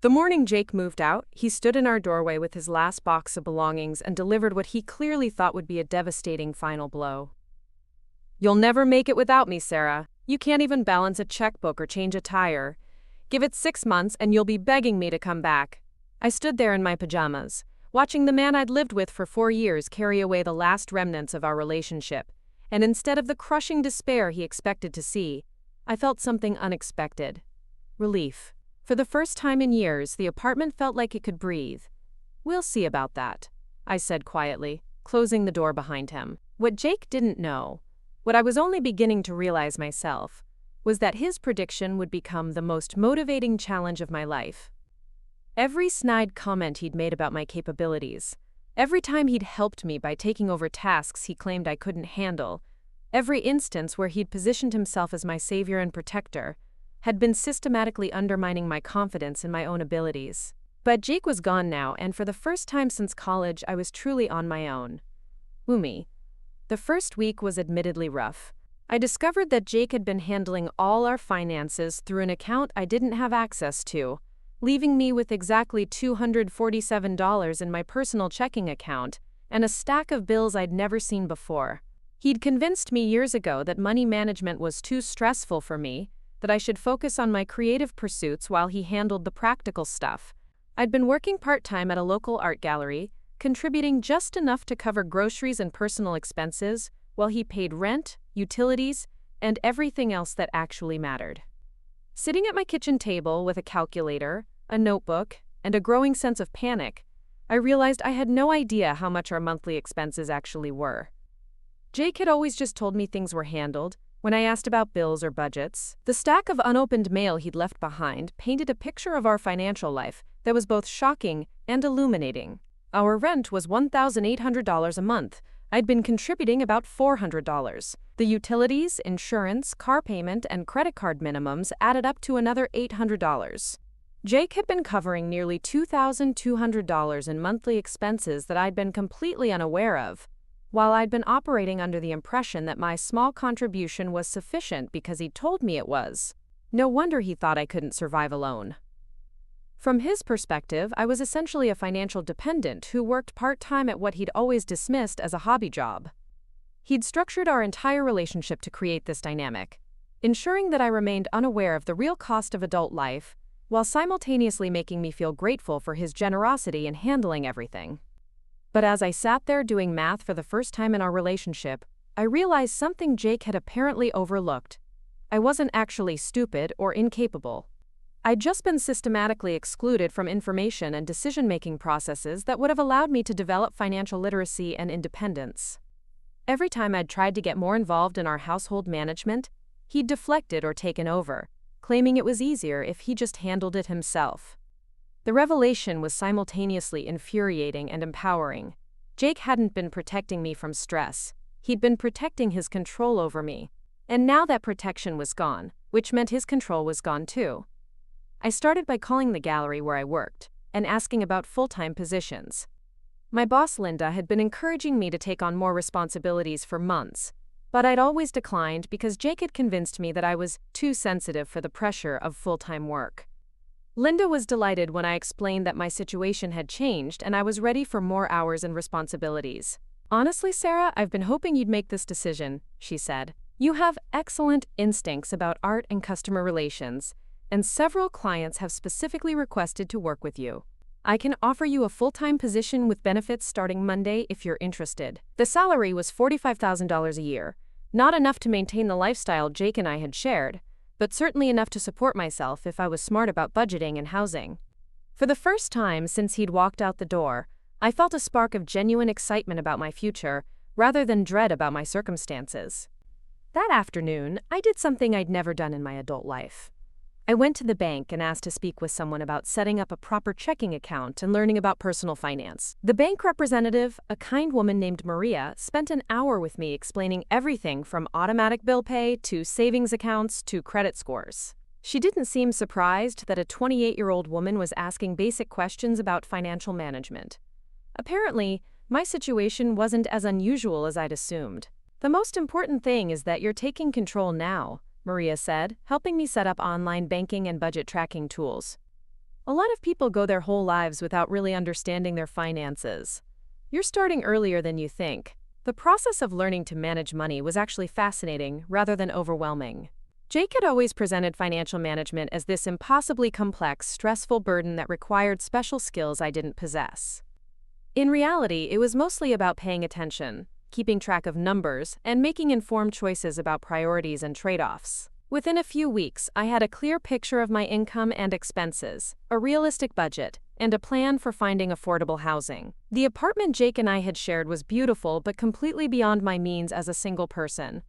The morning Jake moved out, he stood in our doorway with his last box of belongings and delivered what he clearly thought would be a devastating final blow. "You'll never make it without me, Sarah. You can't even balance a checkbook or change a tire. Give it 6 months and you'll be begging me to come back." I stood there in my pajamas, watching the man I'd lived with for 4 years carry away the last remnants of our relationship, and instead of the crushing despair he expected to see, I felt something unexpected. Relief. For the first time in years, the apartment felt like it could breathe. "We'll see about that," I said quietly, closing the door behind him. What Jake didn't know, what I was only beginning to realize myself, was that his prediction would become the most motivating challenge of my life. Every snide comment he'd made about my capabilities, every time he'd helped me by taking over tasks he claimed I couldn't handle, every instance where he'd positioned himself as my savior and protector, had been systematically undermining my confidence in my own abilities. But Jake was gone now, and for the first time since college, I was truly on my own. Umi. The first week was admittedly rough. I discovered that Jake had been handling all our finances through an account I didn't have access to, leaving me with exactly $247 in my personal checking account and a stack of bills I'd never seen before. He'd convinced me years ago that money management was too stressful for me, that I should focus on my creative pursuits while he handled the practical stuff. I'd been working part-time at a local art gallery, contributing just enough to cover groceries and personal expenses, while he paid rent, utilities, and everything else that actually mattered. Sitting at my kitchen table with a calculator, a notebook, and a growing sense of panic, I realized I had no idea how much our monthly expenses actually were. Jake had always just told me things were handled. When I asked about bills or budgets, the stack of unopened mail he'd left behind painted a picture of our financial life that was both shocking and illuminating. Our rent was $1,800 a month. I'd been contributing about $400. The utilities, insurance, car payment, and credit card minimums added up to another $800. Jake had been covering nearly $2,200 in monthly expenses that I'd been completely unaware of, while I'd been operating under the impression that my small contribution was sufficient because he'd told me it was. No wonder he thought I couldn't survive alone. From his perspective, I was essentially a financial dependent who worked part-time at what he'd always dismissed as a hobby job. He'd structured our entire relationship to create this dynamic, ensuring that I remained unaware of the real cost of adult life, while simultaneously making me feel grateful for his generosity in handling everything. But as I sat there doing math for the first time in our relationship, I realized something Jake had apparently overlooked. I wasn't actually stupid or incapable. I'd just been systematically excluded from information and decision-making processes that would have allowed me to develop financial literacy and independence. Every time I'd tried to get more involved in our household management, he'd deflected or taken over, claiming it was easier if he just handled it himself. The revelation was simultaneously infuriating and empowering. Jake hadn't been protecting me from stress. He'd been protecting his control over me. And now that protection was gone, which meant his control was gone too. I started by calling the gallery where I worked and asking about full-time positions. My boss, Linda, had been encouraging me to take on more responsibilities for months, but I'd always declined because Jake had convinced me that I was too sensitive for the pressure of full-time work. Linda was delighted when I explained that my situation had changed and I was ready for more hours and responsibilities. "Honestly, Sarah, I've been hoping you'd make this decision," she said. "You have excellent instincts about art and customer relations, and several clients have specifically requested to work with you. I can offer you a full-time position with benefits starting Monday if you're interested." The salary was $45,000 a year, not enough to maintain the lifestyle Jake and I had shared, but certainly enough to support myself if I was smart about budgeting and housing. For the first time since he'd walked out the door, I felt a spark of genuine excitement about my future, rather than dread about my circumstances. That afternoon, I did something I'd never done in my adult life. I went to the bank and asked to speak with someone about setting up a proper checking account and learning about personal finance. The bank representative, a kind woman named Maria, spent an hour with me explaining everything from automatic bill pay to savings accounts to credit scores. She didn't seem surprised that a 28-year-old woman was asking basic questions about financial management. Apparently, my situation wasn't as unusual as I'd assumed. "The most important thing is that you're taking control now," Maria said, helping me set up online banking and budget tracking tools. A lot of people go their whole lives without really understanding their finances. You're starting earlier than you think. The process of learning to manage money was actually fascinating rather than overwhelming. Jake had always presented financial management as this impossibly complex, stressful burden that required special skills I didn't possess. In reality, it was mostly about paying attention, keeping track of numbers, and making informed choices about priorities and trade-offs. Within a few weeks, I had a clear picture of my income and expenses, a realistic budget, and a plan for finding affordable housing. The apartment Jake and I had shared was beautiful but completely beyond my means as a single person.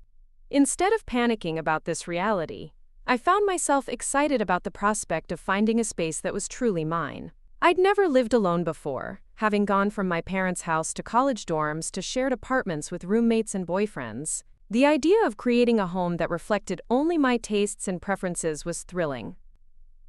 Instead of panicking about this reality, I found myself excited about the prospect of finding a space that was truly mine. I'd never lived alone before, having gone from my parents' house to college dorms to shared apartments with roommates and boyfriends. The idea of creating a home that reflected only my tastes and preferences was thrilling.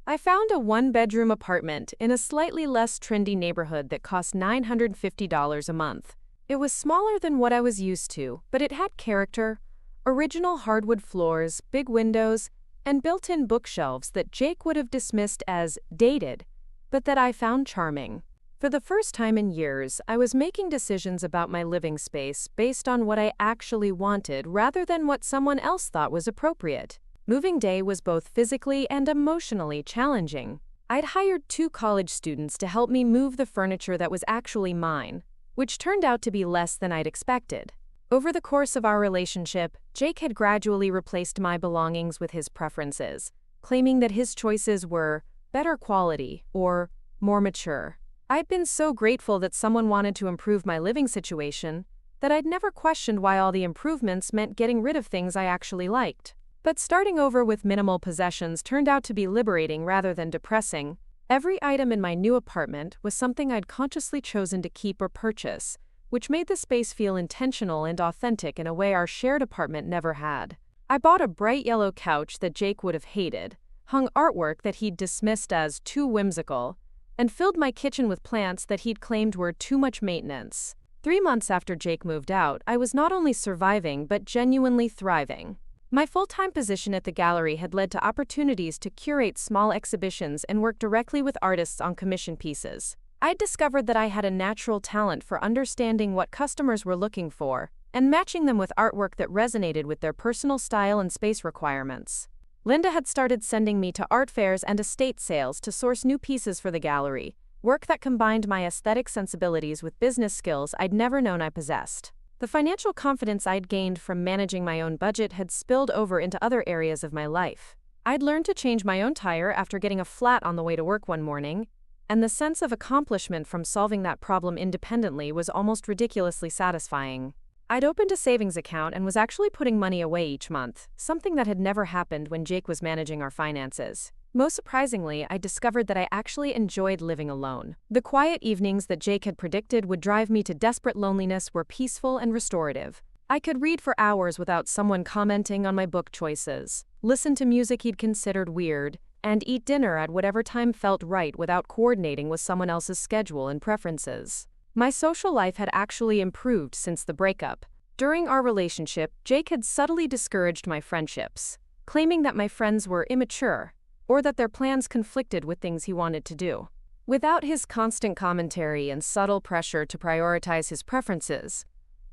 I found a one-bedroom apartment in a slightly less trendy neighborhood that cost $950 a month. It was smaller than what I was used to, but it had character, original hardwood floors, big windows, and built-in bookshelves that Jake would have dismissed as dated, but that I found charming. For the first time in years, I was making decisions about my living space based on what I actually wanted rather than what someone else thought was appropriate. Moving day was both physically and emotionally challenging. I'd hired 2 college students to help me move the furniture that was actually mine, which turned out to be less than I'd expected. Over the course of our relationship, Jake had gradually replaced my belongings with his preferences, claiming that his choices were better quality or more mature. I'd been so grateful that someone wanted to improve my living situation that I'd never questioned why all the improvements meant getting rid of things I actually liked. But starting over with minimal possessions turned out to be liberating rather than depressing. Every item in my new apartment was something I'd consciously chosen to keep or purchase, which made the space feel intentional and authentic in a way our shared apartment never had. I bought a bright yellow couch that Jake would have hated, hung artwork that he'd dismissed as too whimsical, and filled my kitchen with plants that he'd claimed were too much maintenance. 3 months after Jake moved out, I was not only surviving but genuinely thriving. My full-time position at the gallery had led to opportunities to curate small exhibitions and work directly with artists on commission pieces. I'd discovered that I had a natural talent for understanding what customers were looking for and matching them with artwork that resonated with their personal style and space requirements. Linda had started sending me to art fairs and estate sales to source new pieces for the gallery, work that combined my aesthetic sensibilities with business skills I'd never known I possessed. The financial confidence I'd gained from managing my own budget had spilled over into other areas of my life. I'd learned to change my own tire after getting a flat on the way to work one morning, and the sense of accomplishment from solving that problem independently was almost ridiculously satisfying. I'd opened a savings account and was actually putting money away each month, something that had never happened when Jake was managing our finances. Most surprisingly, I discovered that I actually enjoyed living alone. The quiet evenings that Jake had predicted would drive me to desperate loneliness were peaceful and restorative. I could read for hours without someone commenting on my book choices, listen to music he'd considered weird, and eat dinner at whatever time felt right without coordinating with someone else's schedule and preferences. My social life had actually improved since the breakup. During our relationship, Jake had subtly discouraged my friendships, claiming that my friends were immature, or that their plans conflicted with things he wanted to do. Without his constant commentary and subtle pressure to prioritize his preferences,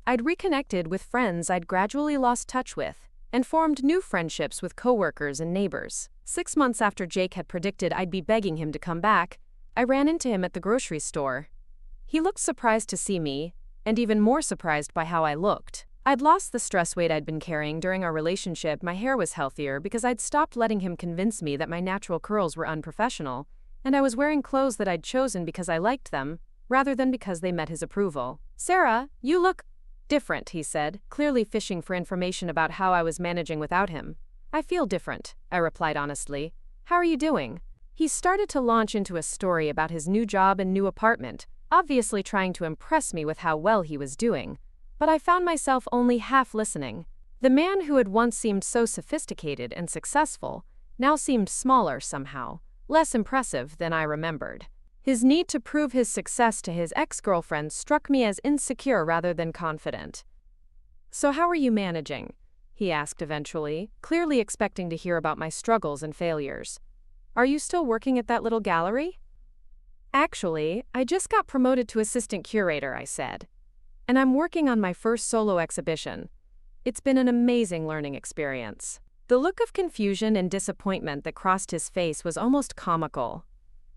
I'd reconnected with friends I'd gradually lost touch with, and formed new friendships with coworkers and neighbors. 6 months after Jake had predicted I'd be begging him to come back, I ran into him at the grocery store. He looked surprised to see me, and even more surprised by how I looked. I'd lost the stress weight I'd been carrying during our relationship. My hair was healthier because I'd stopped letting him convince me that my natural curls were unprofessional, and I was wearing clothes that I'd chosen because I liked them, rather than because they met his approval. "Sarah, you look different," he said, clearly fishing for information about how I was managing without him. "I feel different," I replied honestly. "How are you doing?" He started to launch into a story about his new job and new apartment, obviously trying to impress me with how well he was doing, but I found myself only half listening. The man who had once seemed so sophisticated and successful now seemed smaller somehow, less impressive than I remembered. His need to prove his success to his ex-girlfriend struck me as insecure rather than confident. "So how are you managing?" he asked eventually, clearly expecting to hear about my struggles and failures. "Are you still working at that little gallery?" Actually, I just got promoted to assistant curator, I said. And I'm working on my first solo exhibition. It's been an amazing learning experience. The look of confusion and disappointment that crossed his face was almost comical.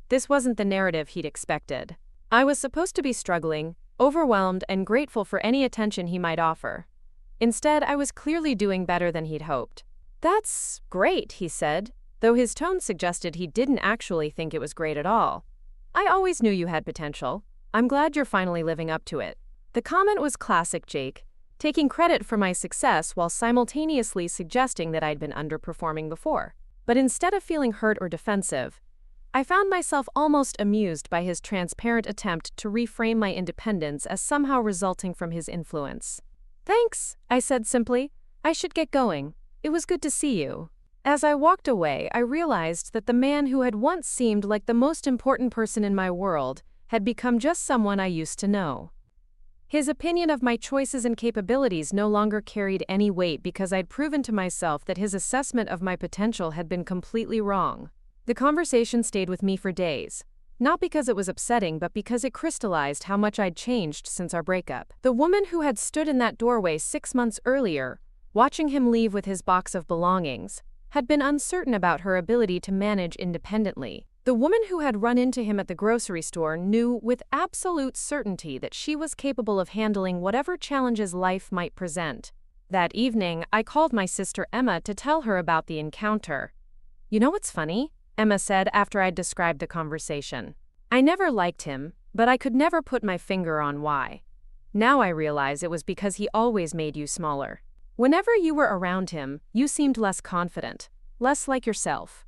This wasn't the narrative he'd expected. I was supposed to be struggling, overwhelmed, and grateful for any attention he might offer. Instead, I was clearly doing better than he'd hoped. "That's great," he said, though his tone suggested he didn't actually think it was great at all. "I always knew you had potential. I'm glad you're finally living up to it." The comment was classic Jake, taking credit for my success while simultaneously suggesting that I'd been underperforming before. But instead of feeling hurt or defensive, I found myself almost amused by his transparent attempt to reframe my independence as somehow resulting from his influence. "Thanks," I said simply. "I should get going. It was good to see you." As I walked away, I realized that the man who had once seemed like the most important person in my world had become just someone I used to know. His opinion of my choices and capabilities no longer carried any weight because I'd proven to myself that his assessment of my potential had been completely wrong. The conversation stayed with me for days, not because it was upsetting but because it crystallized how much I'd changed since our breakup. The woman who had stood in that doorway 6 months earlier, watching him leave with his box of belongings, had been uncertain about her ability to manage independently. The woman who had run into him at the grocery store knew with absolute certainty that she was capable of handling whatever challenges life might present. That evening, I called my sister Emma to tell her about the encounter. "You know what's funny?" Emma said after I'd described the conversation. "I never liked him, but I could never put my finger on why. Now I realize it was because he always made you smaller. Whenever you were around him, you seemed less confident, less like yourself."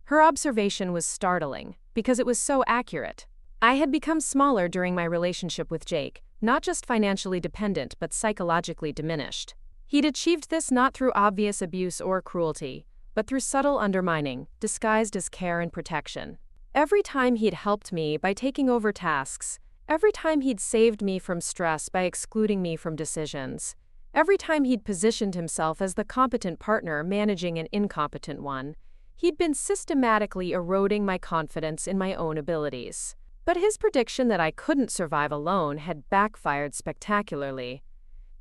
Her observation was startling, because it was so accurate. I had become smaller during my relationship with Jake, not just financially dependent but psychologically diminished. He'd achieved this not through obvious abuse or cruelty, but through subtle undermining, disguised as care and protection. Every time he'd helped me by taking over tasks, every time he'd saved me from stress by excluding me from decisions, every time he'd positioned himself as the competent partner managing an incompetent one, he'd been systematically eroding my confidence in my own abilities. But his prediction that I couldn't survive alone had backfired spectacularly.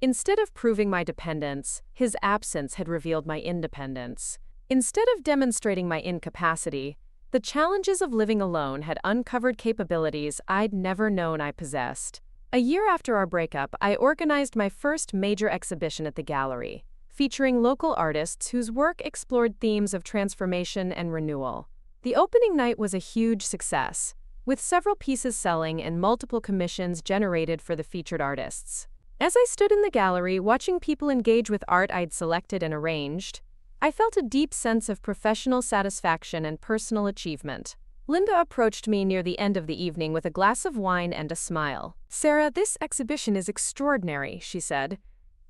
Instead of proving my dependence, his absence had revealed my independence. Instead of demonstrating my incapacity, the challenges of living alone had uncovered capabilities I'd never known I possessed. A year after our breakup, I organized my first major exhibition at the gallery, featuring local artists whose work explored themes of transformation and renewal. The opening night was a huge success, with several pieces selling and multiple commissions generated for the featured artists. As I stood in the gallery watching people engage with art I'd selected and arranged, I felt a deep sense of professional satisfaction and personal achievement. Linda approached me near the end of the evening with a glass of wine and a smile. "Sarah, this exhibition is extraordinary," she said.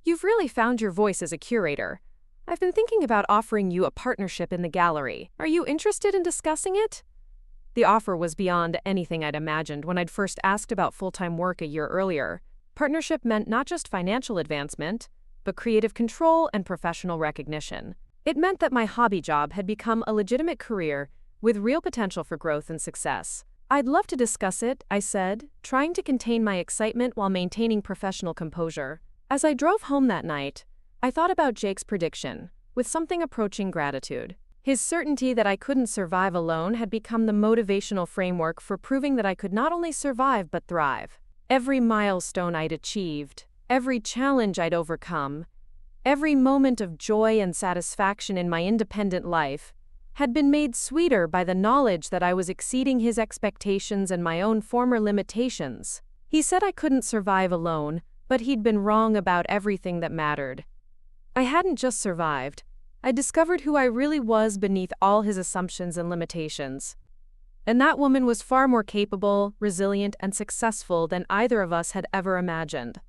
"You've really found your voice as a curator. I've been thinking about offering you a partnership in the gallery. Are you interested in discussing it?" The offer was beyond anything I'd imagined when I'd first asked about full-time work a year earlier. Partnership meant not just financial advancement, but creative control and professional recognition. It meant that my hobby job had become a legitimate career with real potential for growth and success. "I'd love to discuss it," I said, trying to contain my excitement while maintaining professional composure. As I drove home that night, I thought about Jake's prediction, with something approaching gratitude. His certainty that I couldn't survive alone had become the motivational framework for proving that I could not only survive but thrive. Every milestone I'd achieved, every challenge I'd overcome, every moment of joy and satisfaction in my independent life had been made sweeter by the knowledge that I was exceeding his expectations and my own former limitations. He said I couldn't survive alone, but he'd been wrong about everything that mattered. I hadn't just survived. I discovered who I really was beneath all his assumptions and limitations. And that woman was far more capable, resilient, and successful than either of us had ever imagined.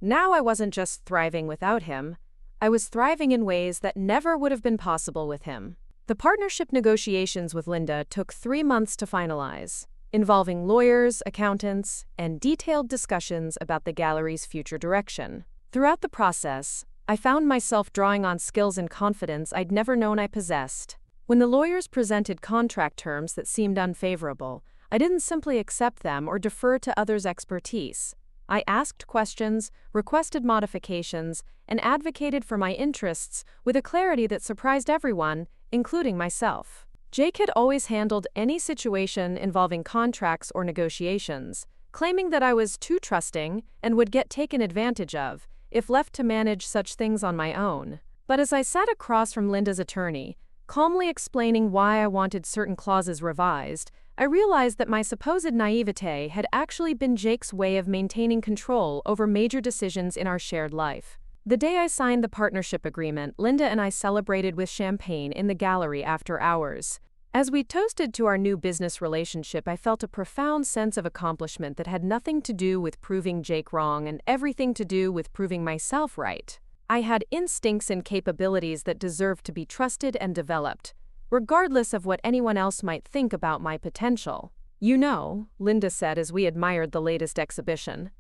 Now I wasn't just thriving without him, I was thriving in ways that never would have been possible with him. The partnership negotiations with Linda took 3 months to finalize, involving lawyers, accountants, and detailed discussions about the gallery's future direction. Throughout the process, I found myself drawing on skills and confidence I'd never known I possessed. When the lawyers presented contract terms that seemed unfavorable, I didn't simply accept them or defer to others' expertise. I asked questions, requested modifications, and advocated for my interests with a clarity that surprised everyone, including myself. Jake had always handled any situation involving contracts or negotiations, claiming that I was too trusting and would get taken advantage of if left to manage such things on my own. But as I sat across from Linda's attorney, calmly explaining why I wanted certain clauses revised, I realized that my supposed naivete had actually been Jake's way of maintaining control over major decisions in our shared life. The day I signed the partnership agreement, Linda and I celebrated with champagne in the gallery after hours. As we toasted to our new business relationship, I felt a profound sense of accomplishment that had nothing to do with proving Jake wrong and everything to do with proving myself right. I had instincts and capabilities that deserved to be trusted and developed, regardless of what anyone else might think about my potential. You know, Linda said as we admired the latest exhibition,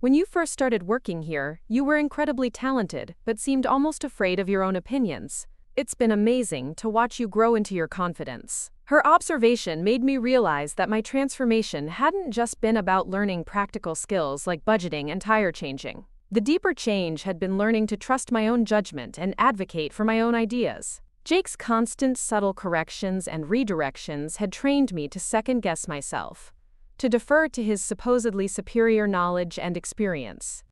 when you first started working here, you were incredibly talented, but seemed almost afraid of your own opinions. It's been amazing to watch you grow into your confidence. Her observation made me realize that my transformation hadn't just been about learning practical skills like budgeting and tire changing. The deeper change had been learning to trust my own judgment and advocate for my own ideas. Jake's constant subtle corrections and redirections had trained me to second-guess myself, to defer to his supposedly superior knowledge and experience.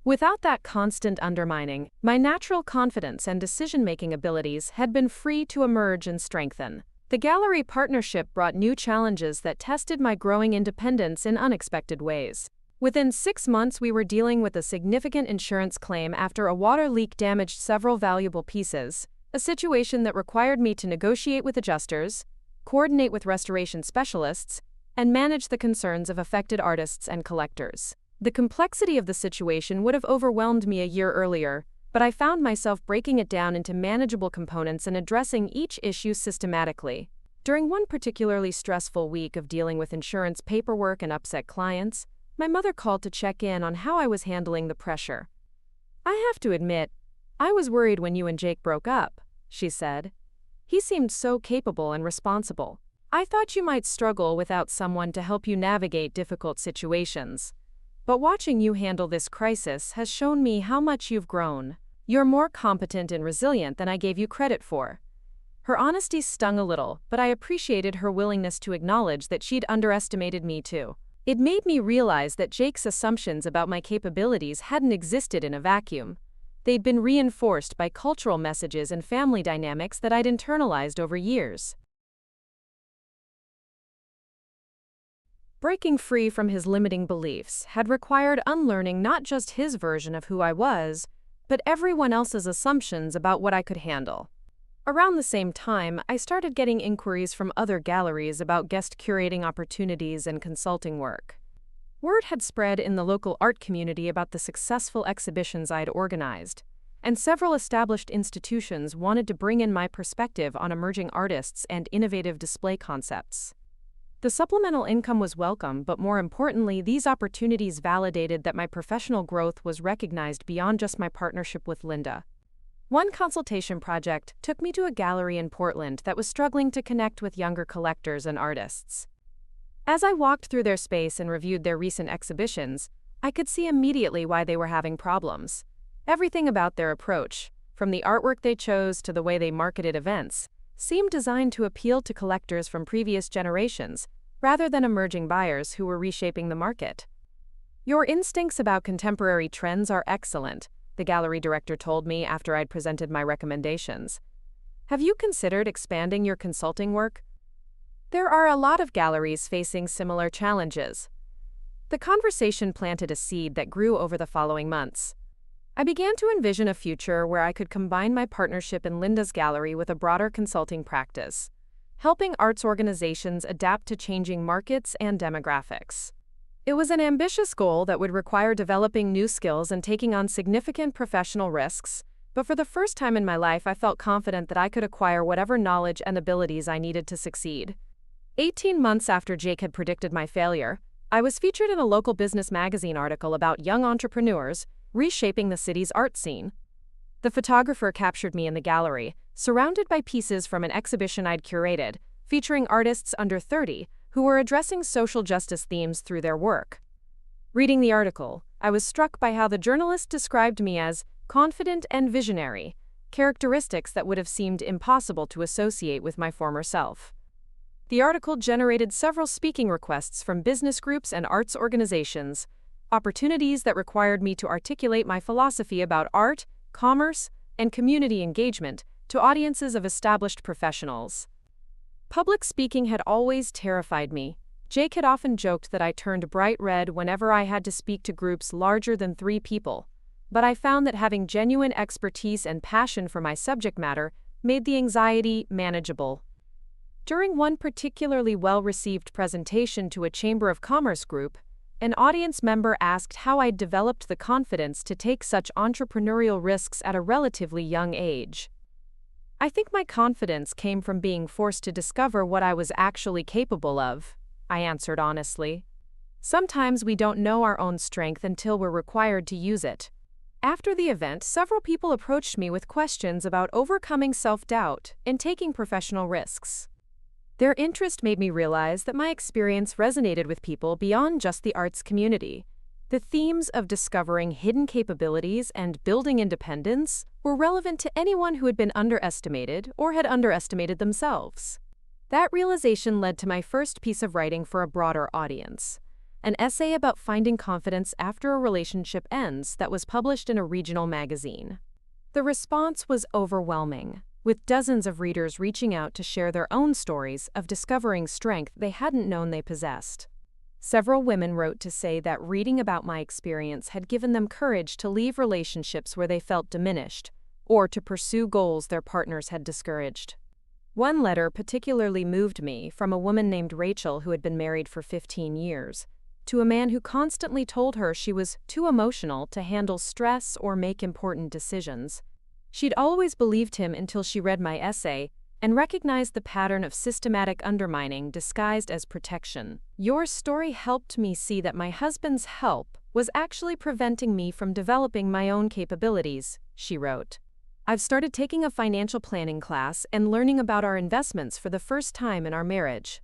Without that constant undermining, my natural confidence and decision-making abilities had been free to emerge and strengthen. The gallery partnership brought new challenges that tested my growing independence in unexpected ways. Within 6 months, we were dealing with a significant insurance claim after a water leak damaged several valuable pieces, a situation that required me to negotiate with adjusters, coordinate with restoration specialists, and manage the concerns of affected artists and collectors. The complexity of the situation would have overwhelmed me a year earlier, but I found myself breaking it down into manageable components and addressing each issue systematically. During one particularly stressful week of dealing with insurance paperwork and upset clients, my mother called to check in on how I was handling the pressure. "I have to admit, I was worried when you and Jake broke up," she said. "He seemed so capable and responsible. I thought you might struggle without someone to help you navigate difficult situations. But watching you handle this crisis has shown me how much you've grown. You're more competent and resilient than I gave you credit for." Her honesty stung a little, but I appreciated her willingness to acknowledge that she'd underestimated me too. It made me realize that Jake's assumptions about my capabilities hadn't existed in a vacuum. They'd been reinforced by cultural messages and family dynamics that I'd internalized over years. Breaking free from his limiting beliefs had required unlearning not just his version of who I was, but everyone else's assumptions about what I could handle. Around the same time, I started getting inquiries from other galleries about guest curating opportunities and consulting work. Word had spread in the local art community about the successful exhibitions I'd organized, and several established institutions wanted to bring in my perspective on emerging artists and innovative display concepts. The supplemental income was welcome, but more importantly, these opportunities validated that my professional growth was recognized beyond just my partnership with Linda. One consultation project took me to a gallery in Portland that was struggling to connect with younger collectors and artists. As I walked through their space and reviewed their recent exhibitions, I could see immediately why they were having problems. Everything about their approach, from the artwork they chose to the way they marketed events, seemed designed to appeal to collectors from previous generations, rather than emerging buyers who were reshaping the market. "Your instincts about contemporary trends are excellent," the gallery director told me after I'd presented my recommendations. "Have you considered expanding your consulting work? There are a lot of galleries facing similar challenges." The conversation planted a seed that grew over the following months. I began to envision a future where I could combine my partnership in Linda's gallery with a broader consulting practice, helping arts organizations adapt to changing markets and demographics. It was an ambitious goal that would require developing new skills and taking on significant professional risks, but for the first time in my life I felt confident that I could acquire whatever knowledge and abilities I needed to succeed. 18 months after Jake had predicted my failure, I was featured in a local business magazine article about young entrepreneurs reshaping the city's art scene. The photographer captured me in the gallery, surrounded by pieces from an exhibition I'd curated, featuring artists under 30 who were addressing social justice themes through their work. Reading the article, I was struck by how the journalist described me as confident and visionary, characteristics that would have seemed impossible to associate with my former self. The article generated several speaking requests from business groups and arts organizations, opportunities that required me to articulate my philosophy about art, commerce, and community engagement to audiences of established professionals. Public speaking had always terrified me. Jake had often joked that I turned bright red whenever I had to speak to groups larger than 3 people, but I found that having genuine expertise and passion for my subject matter made the anxiety manageable. During one particularly well-received presentation to a Chamber of Commerce group, an audience member asked how I'd developed the confidence to take such entrepreneurial risks at a relatively young age. I think my confidence came from being forced to discover what I was actually capable of, I answered honestly. Sometimes we don't know our own strength until we're required to use it. After the event, several people approached me with questions about overcoming self-doubt and taking professional risks. Their interest made me realize that my experience resonated with people beyond just the arts community. The themes of discovering hidden capabilities and building independence were relevant to anyone who had been underestimated or had underestimated themselves. That realization led to my first piece of writing for a broader audience, an essay about finding confidence after a relationship ends that was published in a regional magazine. The response was overwhelming, with dozens of readers reaching out to share their own stories of discovering strength they hadn't known they possessed. Several women wrote to say that reading about my experience had given them courage to leave relationships where they felt diminished, or to pursue goals their partners had discouraged. One letter particularly moved me, from a woman named Rachel who had been married for 15 years, to a man who constantly told her she was too emotional to handle stress or make important decisions. She'd always believed him until she read my essay and recognized the pattern of systematic undermining disguised as protection. Your story helped me see that my husband's help was actually preventing me from developing my own capabilities, she wrote. I've started taking a financial planning class and learning about our investments for the first time in our marriage.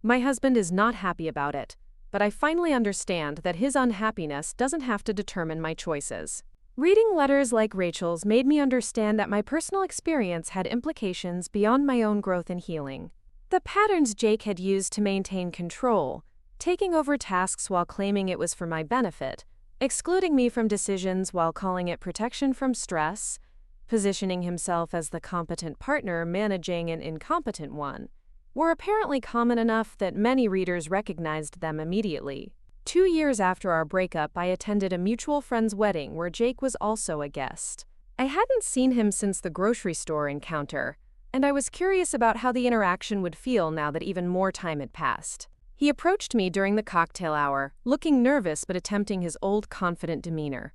My husband is not happy about it, but I finally understand that his unhappiness doesn't have to determine my choices. Reading letters like Rachel's made me understand that my personal experience had implications beyond my own growth and healing. The patterns Jake had used to maintain control, taking over tasks while claiming it was for my benefit, excluding me from decisions while calling it protection from stress, positioning himself as the competent partner managing an incompetent one, were apparently common enough that many readers recognized them immediately. 2 years after our breakup, I attended a mutual friend's wedding where Jake was also a guest. I hadn't seen him since the grocery store encounter, and I was curious about how the interaction would feel now that even more time had passed. He approached me during the cocktail hour, looking nervous but attempting his old confident demeanor.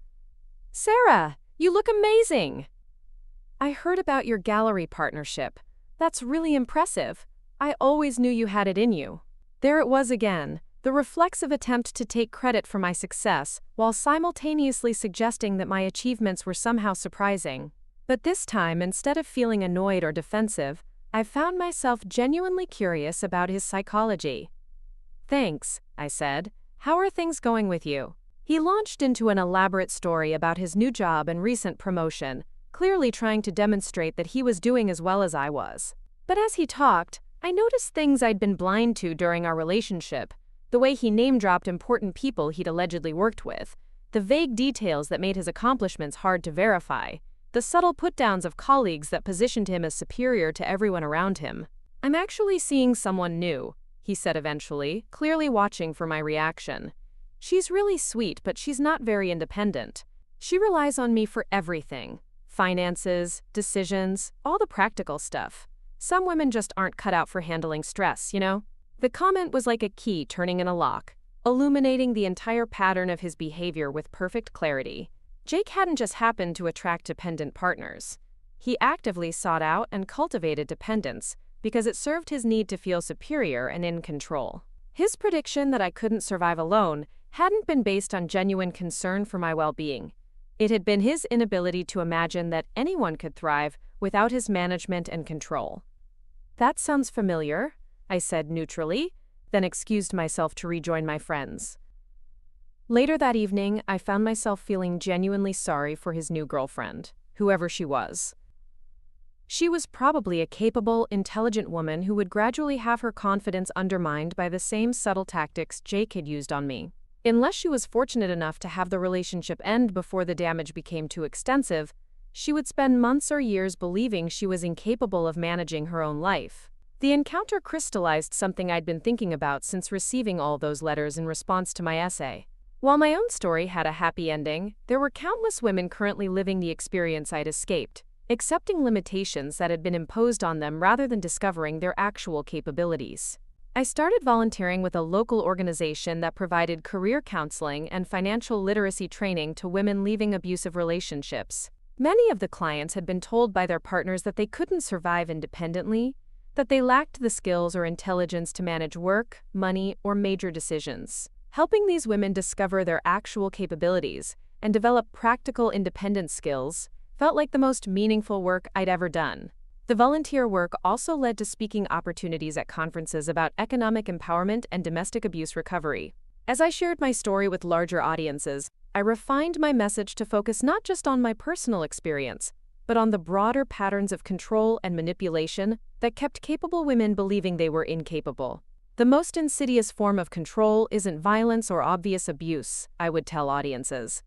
"Sarah, you look amazing!" "I heard about your gallery partnership. That's really impressive. I always knew you had it in you." There it was again, the reflexive attempt to take credit for my success while simultaneously suggesting that my achievements were somehow surprising. But this time, instead of feeling annoyed or defensive, I found myself genuinely curious about his psychology. "Thanks," I said. "How are things going with you?" He launched into an elaborate story about his new job and recent promotion, clearly trying to demonstrate that he was doing as well as I was. But as he talked, I noticed things I'd been blind to during our relationship, the way he name-dropped important people he'd allegedly worked with, the vague details that made his accomplishments hard to verify, the subtle put-downs of colleagues that positioned him as superior to everyone around him. "I'm actually seeing someone new," he said eventually, clearly watching for my reaction. "She's really sweet, but she's not very independent. She relies on me for everything. Finances, decisions, all the practical stuff. Some women just aren't cut out for handling stress, you know?" The comment was like a key turning in a lock, illuminating the entire pattern of his behavior with perfect clarity. Jake hadn't just happened to attract dependent partners. He actively sought out and cultivated dependence because it served his need to feel superior and in control. His prediction that I couldn't survive alone hadn't been based on genuine concern for my well-being. It had been his inability to imagine that anyone could thrive without his management and control. "That sounds familiar," I said neutrally. then excused myself to rejoin my friends. Later that evening, I found myself feeling genuinely sorry for his new girlfriend, whoever she was. She was probably a capable, intelligent woman who would gradually have her confidence undermined by the same subtle tactics Jake had used on me. Unless she was fortunate enough to have the relationship end before the damage became too extensive, she would spend months or years believing she was incapable of managing her own life. The encounter crystallized something I'd been thinking about since receiving all those letters in response to my essay. While my own story had a happy ending, there were countless women currently living the experience I'd escaped, accepting limitations that had been imposed on them rather than discovering their actual capabilities. I started volunteering with a local organization that provided career counseling and financial literacy training to women leaving abusive relationships. Many of the clients had been told by their partners that they couldn't survive independently, that they lacked the skills or intelligence to manage work, money, or major decisions. Helping these women discover their actual capabilities and develop practical independence skills felt like the most meaningful work I'd ever done. The volunteer work also led to speaking opportunities at conferences about economic empowerment and domestic abuse recovery. As I shared my story with larger audiences, I refined my message to focus not just on my personal experience, but on the broader patterns of control and manipulation that kept capable women believing they were incapable. The most insidious form of control isn't violence or obvious abuse, I would tell audiences.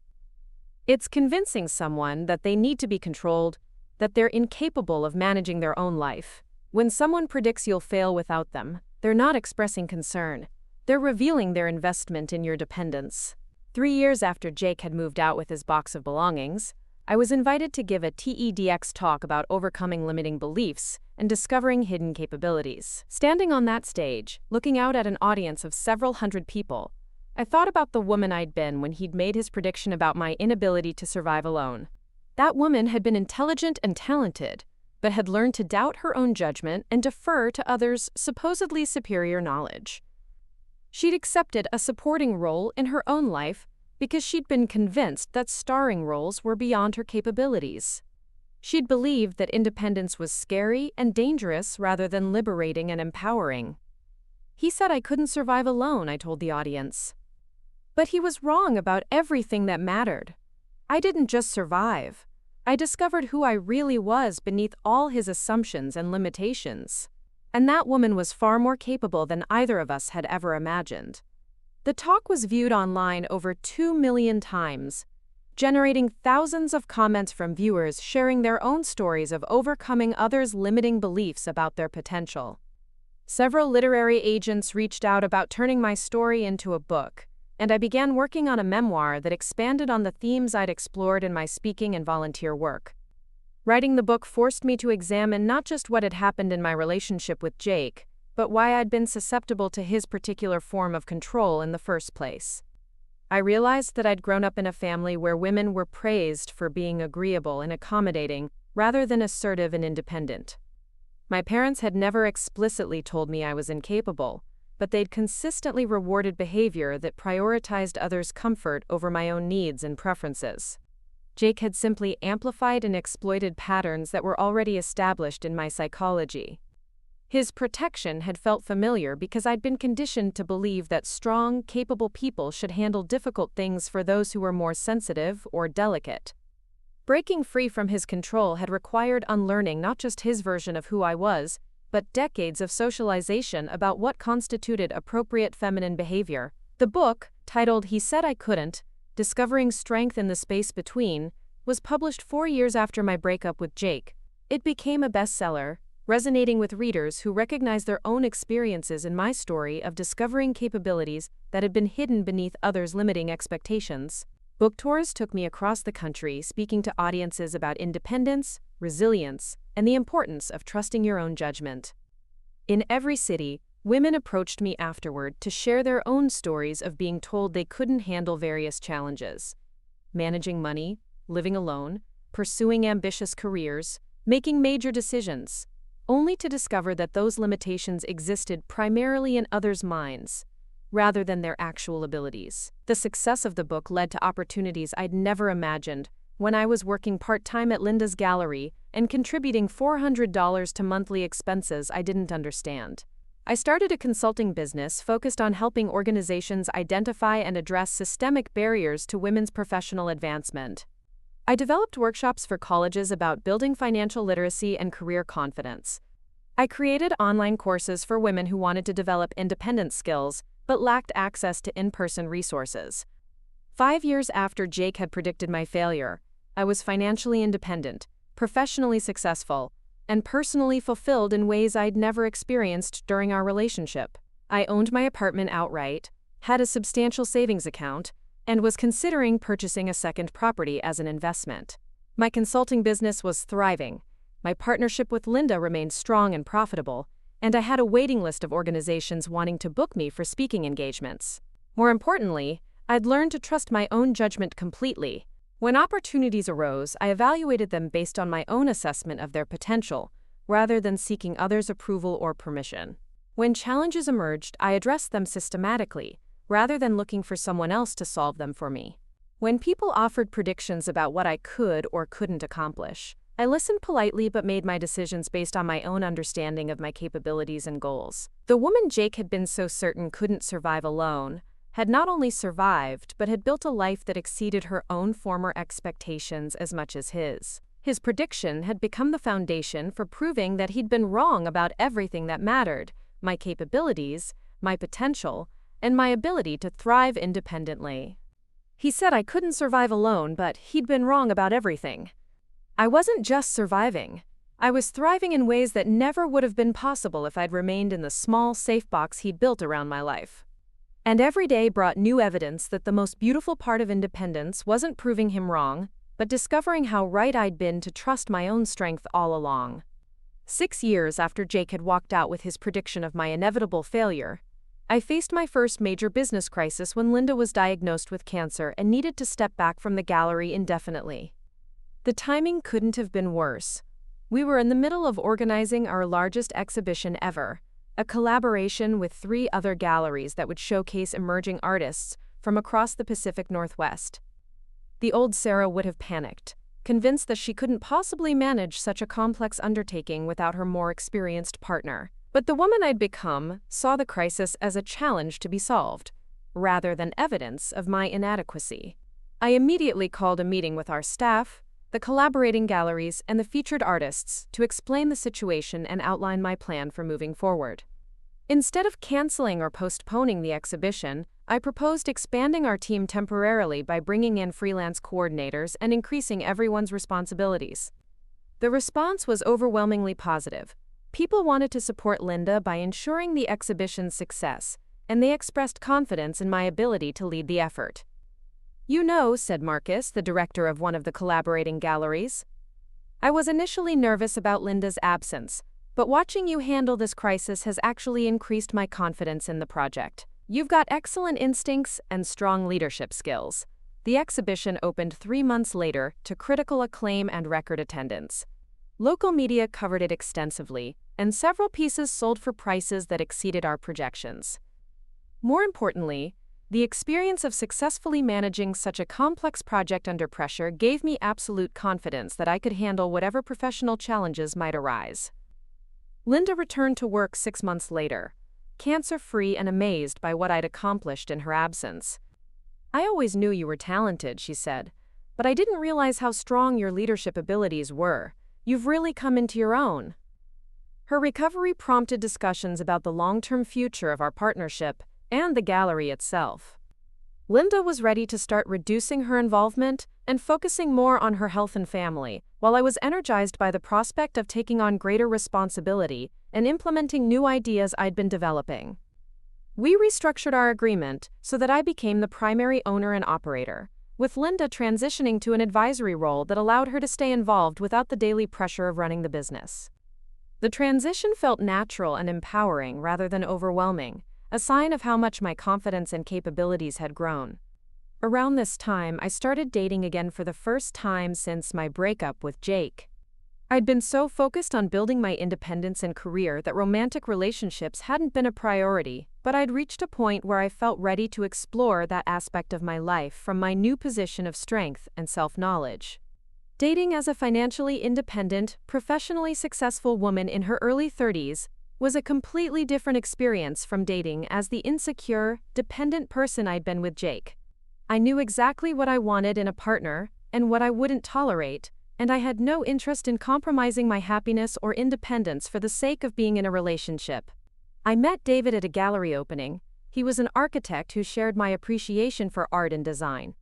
It's convincing someone that they need to be controlled, that they're incapable of managing their own life. When someone predicts you'll fail without them, they're not expressing concern. They're revealing their investment in your dependence. 3 years after Jake had moved out with his box of belongings, I was invited to give a TEDx talk about overcoming limiting beliefs and discovering hidden capabilities. Standing on that stage, looking out at an audience of several hundred people, I thought about the woman I'd been when he'd made his prediction about my inability to survive alone. That woman had been intelligent and talented, but had learned to doubt her own judgment and defer to others' supposedly superior knowledge. She'd accepted a supporting role in her own life because she'd been convinced that starring roles were beyond her capabilities. She'd believed that independence was scary and dangerous rather than liberating and empowering. He said I couldn't survive alone, I told the audience. But he was wrong about everything that mattered. I didn't just survive. I discovered who I really was beneath all his assumptions and limitations. And that woman was far more capable than either of us had ever imagined. The talk was viewed online over 2 million times, generating thousands of comments from viewers sharing their own stories of overcoming others' limiting beliefs about their potential. Several literary agents reached out about turning my story into a book, and I began working on a memoir that expanded on the themes I'd explored in my speaking and volunteer work. Writing the book forced me to examine not just what had happened in my relationship with Jake, but why I'd been susceptible to his particular form of control in the first place. I realized that I'd grown up in a family where women were praised for being agreeable and accommodating rather than assertive and independent. My parents had never explicitly told me I was incapable, but they'd consistently rewarded behavior that prioritized others' comfort over my own needs and preferences. Jake had simply amplified and exploited patterns that were already established in my psychology. His protection had felt familiar because I'd been conditioned to believe that strong, capable people should handle difficult things for those who were more sensitive or delicate. Breaking free from his control had required unlearning not just his version of who I was, but decades of socialization about what constituted appropriate feminine behavior. The book, titled He Said I Couldn't, Discovering Strength in the Space Between, was published 4 years after my breakup with Jake. It became a bestseller, resonating with readers who recognized their own experiences in my story of discovering capabilities that had been hidden beneath others' limiting expectations. Book tours took me across the country speaking to audiences about independence, resilience, and the importance of trusting your own judgment. In every city, women approached me afterward to share their own stories of being told they couldn't handle various challenges: managing money, living alone, pursuing ambitious careers, making major decisions, only to discover that those limitations existed primarily in others' minds, rather than their actual abilities. The success of the book led to opportunities I'd never imagined when I was working part-time at Linda's Gallery and contributing $400 to monthly expenses I didn't understand. I started a consulting business focused on helping organizations identify and address systemic barriers to women's professional advancement. I developed workshops for colleges about building financial literacy and career confidence. I created online courses for women who wanted to develop independent skills but lacked access to in-person resources. 5 years after Jake had predicted my failure, I was financially independent, professionally successful, and personally fulfilled in ways I'd never experienced during our relationship. I owned my apartment outright, had a substantial savings account, and was considering purchasing a second property as an investment. My consulting business was thriving, my partnership with Linda remained strong and profitable, and I had a waiting list of organizations wanting to book me for speaking engagements. More importantly, I'd learned to trust my own judgment completely. When opportunities arose, I evaluated them based on my own assessment of their potential, rather than seeking others' approval or permission. When challenges emerged, I addressed them systematically, rather than looking for someone else to solve them for me. When people offered predictions about what I could or couldn't accomplish, I listened politely but made my decisions based on my own understanding of my capabilities and goals. The woman Jake had been so certain couldn't survive alone had not only survived but had built a life that exceeded her own former expectations as much as his. His prediction had become the foundation for proving that he'd been wrong about everything that mattered: my capabilities, my potential, and my ability to thrive independently. He said I couldn't survive alone, but he'd been wrong about everything. I wasn't just surviving. I was thriving in ways that never would have been possible if I'd remained in the small, safe box he'd built around my life. And every day brought new evidence that the most beautiful part of independence wasn't proving him wrong, but discovering how right I'd been to trust my own strength all along. 6 years after Jake had walked out with his prediction of my inevitable failure, I faced my first major business crisis when Linda was diagnosed with cancer and needed to step back from the gallery indefinitely. The timing couldn't have been worse. We were in the middle of organizing our largest exhibition ever, a collaboration with 3 other galleries that would showcase emerging artists from across the Pacific Northwest. The old Sarah would have panicked, convinced that she couldn't possibly manage such a complex undertaking without her more experienced partner. But the woman I'd become saw the crisis as a challenge to be solved, rather than evidence of my inadequacy. I immediately called a meeting with our staff, the collaborating galleries, and the featured artists to explain the situation and outline my plan for moving forward. Instead of canceling or postponing the exhibition, I proposed expanding our team temporarily by bringing in freelance coordinators and increasing everyone's responsibilities. The response was overwhelmingly positive. People wanted to support Linda by ensuring the exhibition's success, and they expressed confidence in my ability to lead the effort. "You know," said Marcus, the director of one of the collaborating galleries, "I was initially nervous about Linda's absence, but watching you handle this crisis has actually increased my confidence in the project. You've got excellent instincts and strong leadership skills." The exhibition opened 3 months later to critical acclaim and record attendance. Local media covered it extensively, and several pieces sold for prices that exceeded our projections. More importantly, the experience of successfully managing such a complex project under pressure gave me absolute confidence that I could handle whatever professional challenges might arise. Linda returned to work 6 months later, cancer-free and amazed by what I'd accomplished in her absence. "I always knew you were talented," she said, "but I didn't realize how strong your leadership abilities were. You've really come into your own." Her recovery prompted discussions about the long-term future of our partnership and the gallery itself. Linda was ready to start reducing her involvement and focusing more on her health and family, while I was energized by the prospect of taking on greater responsibility and implementing new ideas I'd been developing. We restructured our agreement so that I became the primary owner and operator, with Linda transitioning to an advisory role that allowed her to stay involved without the daily pressure of running the business. The transition felt natural and empowering rather than overwhelming, a sign of how much my confidence and capabilities had grown. Around this time, I started dating again for the first time since my breakup with Jake. I'd been so focused on building my independence and career that romantic relationships hadn't been a priority, but I'd reached a point where I felt ready to explore that aspect of my life from my new position of strength and self-knowledge. Dating as a financially independent, professionally successful woman in her early 30s, was a completely different experience from dating as the insecure, dependent person I'd been with Jake. I knew exactly what I wanted in a partner and what I wouldn't tolerate, and I had no interest in compromising my happiness or independence for the sake of being in a relationship. I met David at a gallery opening. He was an architect who shared my appreciation for art and design.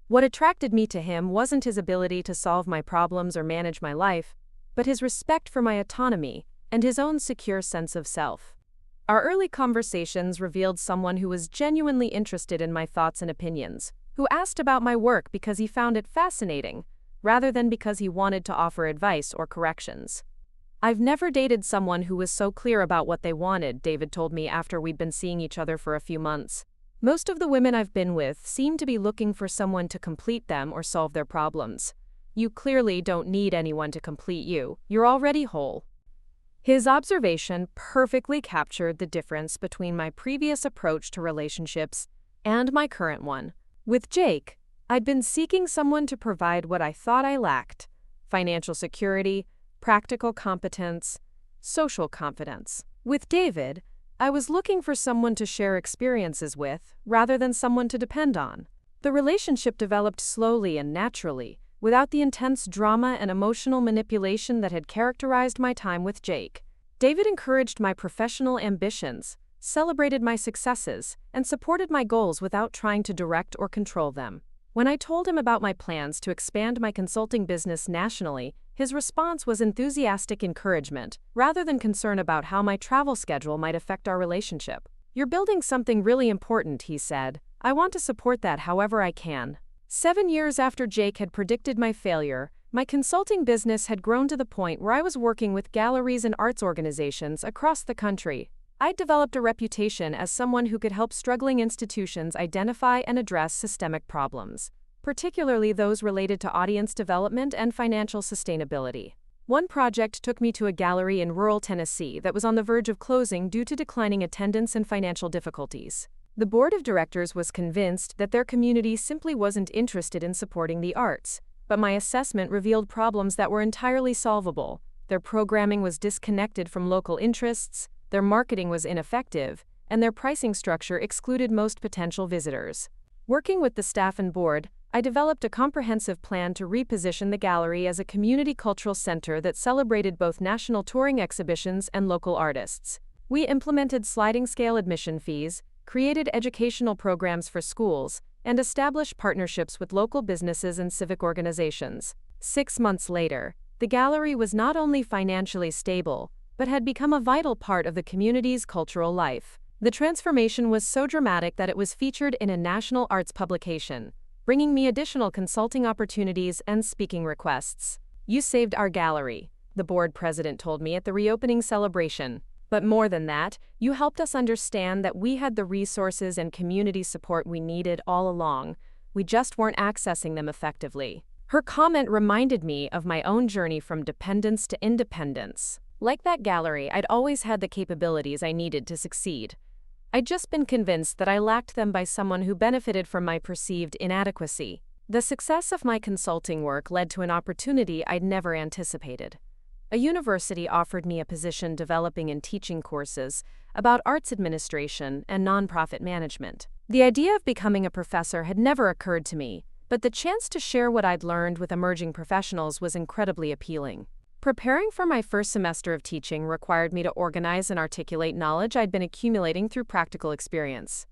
What attracted me to him wasn't his ability to solve my problems or manage my life, but his respect for my autonomy and his own secure sense of self. Our early conversations revealed someone who was genuinely interested in my thoughts and opinions, who asked about my work because he found it fascinating, rather than because he wanted to offer advice or corrections. I've never dated someone who was so clear about what they wanted, David told me after we'd been seeing each other for a few months. Most of the women I've been with seem to be looking for someone to complete them or solve their problems. You clearly don't need anyone to complete you. You're already whole. His observation perfectly captured the difference between my previous approach to relationships and my current one. With Jake, I'd been seeking someone to provide what I thought I lacked: financial security, practical competence, social confidence. With David, I was looking for someone to share experiences with, rather than someone to depend on. The relationship developed slowly and naturally, without the intense drama and emotional manipulation that had characterized my time with Jake. David encouraged my professional ambitions, celebrated my successes, and supported my goals without trying to direct or control them. When I told him about my plans to expand my consulting business nationally, his response was enthusiastic encouragement, rather than concern about how my travel schedule might affect our relationship. "You're building something really important," he said. "I want to support that however I can." 7 years after Jake had predicted my failure, my consulting business had grown to the point where I was working with galleries and arts organizations across the country. I'd developed a reputation as someone who could help struggling institutions identify and address systemic problems, particularly those related to audience development and financial sustainability. One project took me to a gallery in rural Tennessee that was on the verge of closing due to declining attendance and financial difficulties. The board of directors was convinced that their community simply wasn't interested in supporting the arts, but my assessment revealed problems that were entirely solvable. Their programming was disconnected from local interests, their marketing was ineffective, and their pricing structure excluded most potential visitors. Working with the staff and board, I developed a comprehensive plan to reposition the gallery as a community cultural center that celebrated both national touring exhibitions and local artists. We implemented sliding-scale admission fees, created educational programs for schools, and established partnerships with local businesses and civic organizations. 6 months later, the gallery was not only financially stable, but had become a vital part of the community's cultural life. The transformation was so dramatic that it was featured in a national arts publication, bringing me additional consulting opportunities and speaking requests. "You saved our gallery," the board president told me at the reopening celebration. "But more than that, you helped us understand that we had the resources and community support we needed all along. We just weren't accessing them effectively." Her comment reminded me of my own journey from dependence to independence. Like that gallery, I'd always had the capabilities I needed to succeed. I'd just been convinced that I lacked them by someone who benefited from my perceived inadequacy. The success of my consulting work led to an opportunity I'd never anticipated. A university offered me a position developing and teaching courses about arts administration and nonprofit management. The idea of becoming a professor had never occurred to me, but the chance to share what I'd learned with emerging professionals was incredibly appealing. Preparing for my first semester of teaching required me to organize and articulate knowledge I'd been accumulating through practical experience.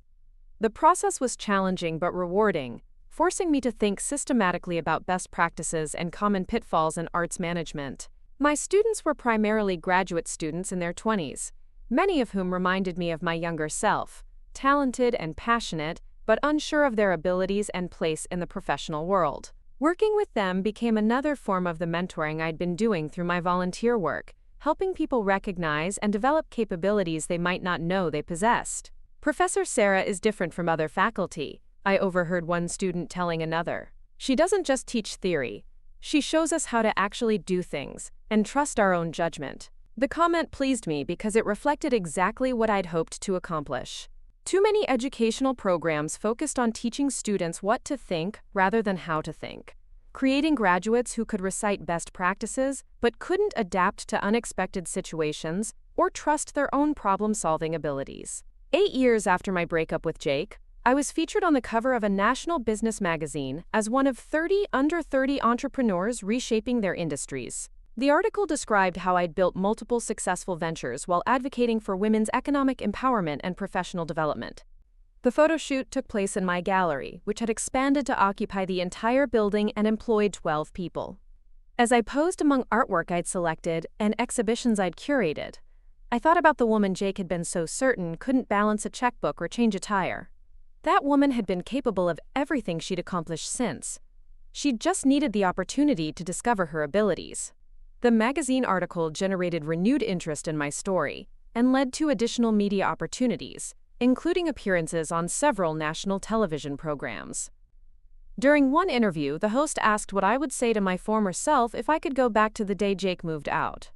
The process was challenging but rewarding, forcing me to think systematically about best practices and common pitfalls in arts management. My students were primarily graduate students in their 20s, many of whom reminded me of my younger self, talented and passionate, but unsure of their abilities and place in the professional world. Working with them became another form of the mentoring I'd been doing through my volunteer work, helping people recognize and develop capabilities they might not know they possessed. "Professor Sarah is different from other faculty," I overheard one student telling another. "She doesn't just teach theory. She shows us how to actually do things and trust our own judgment." The comment pleased me because it reflected exactly what I'd hoped to accomplish. Too many educational programs focused on teaching students what to think rather than how to think, creating graduates who could recite best practices but couldn't adapt to unexpected situations or trust their own problem-solving abilities. 8 years after my breakup with Jake, I was featured on the cover of a national business magazine as one of 30 under 30 entrepreneurs reshaping their industries. The article described how I'd built multiple successful ventures while advocating for women's economic empowerment and professional development. The photo shoot took place in my gallery, which had expanded to occupy the entire building and employed 12 people. As I posed among artwork I'd selected and exhibitions I'd curated, I thought about the woman Jake had been so certain couldn't balance a checkbook or change a tire. That woman had been capable of everything she'd accomplished since. She'd just needed the opportunity to discover her abilities. The magazine article generated renewed interest in my story and led to additional media opportunities, including appearances on several national television programs. During one interview, the host asked what I would say to my former self if I could go back to the day Jake moved out.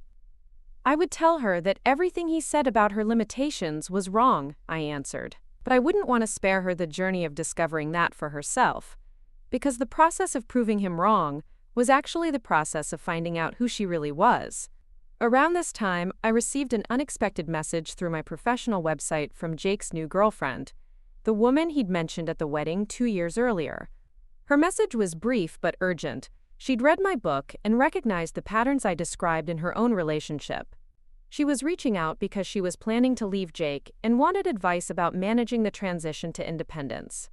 I would tell her that everything he said about her limitations was wrong, I answered. But I wouldn't want to spare her the journey of discovering that for herself, because the process of proving him wrong was actually the process of finding out who she really was. Around this time, I received an unexpected message through my professional website from Jake's new girlfriend, the woman he'd mentioned at the wedding 2 years earlier. Her message was brief but urgent. She'd read my book and recognized the patterns I described in her own relationship. She was reaching out because she was planning to leave Jake and wanted advice about managing the transition to independence.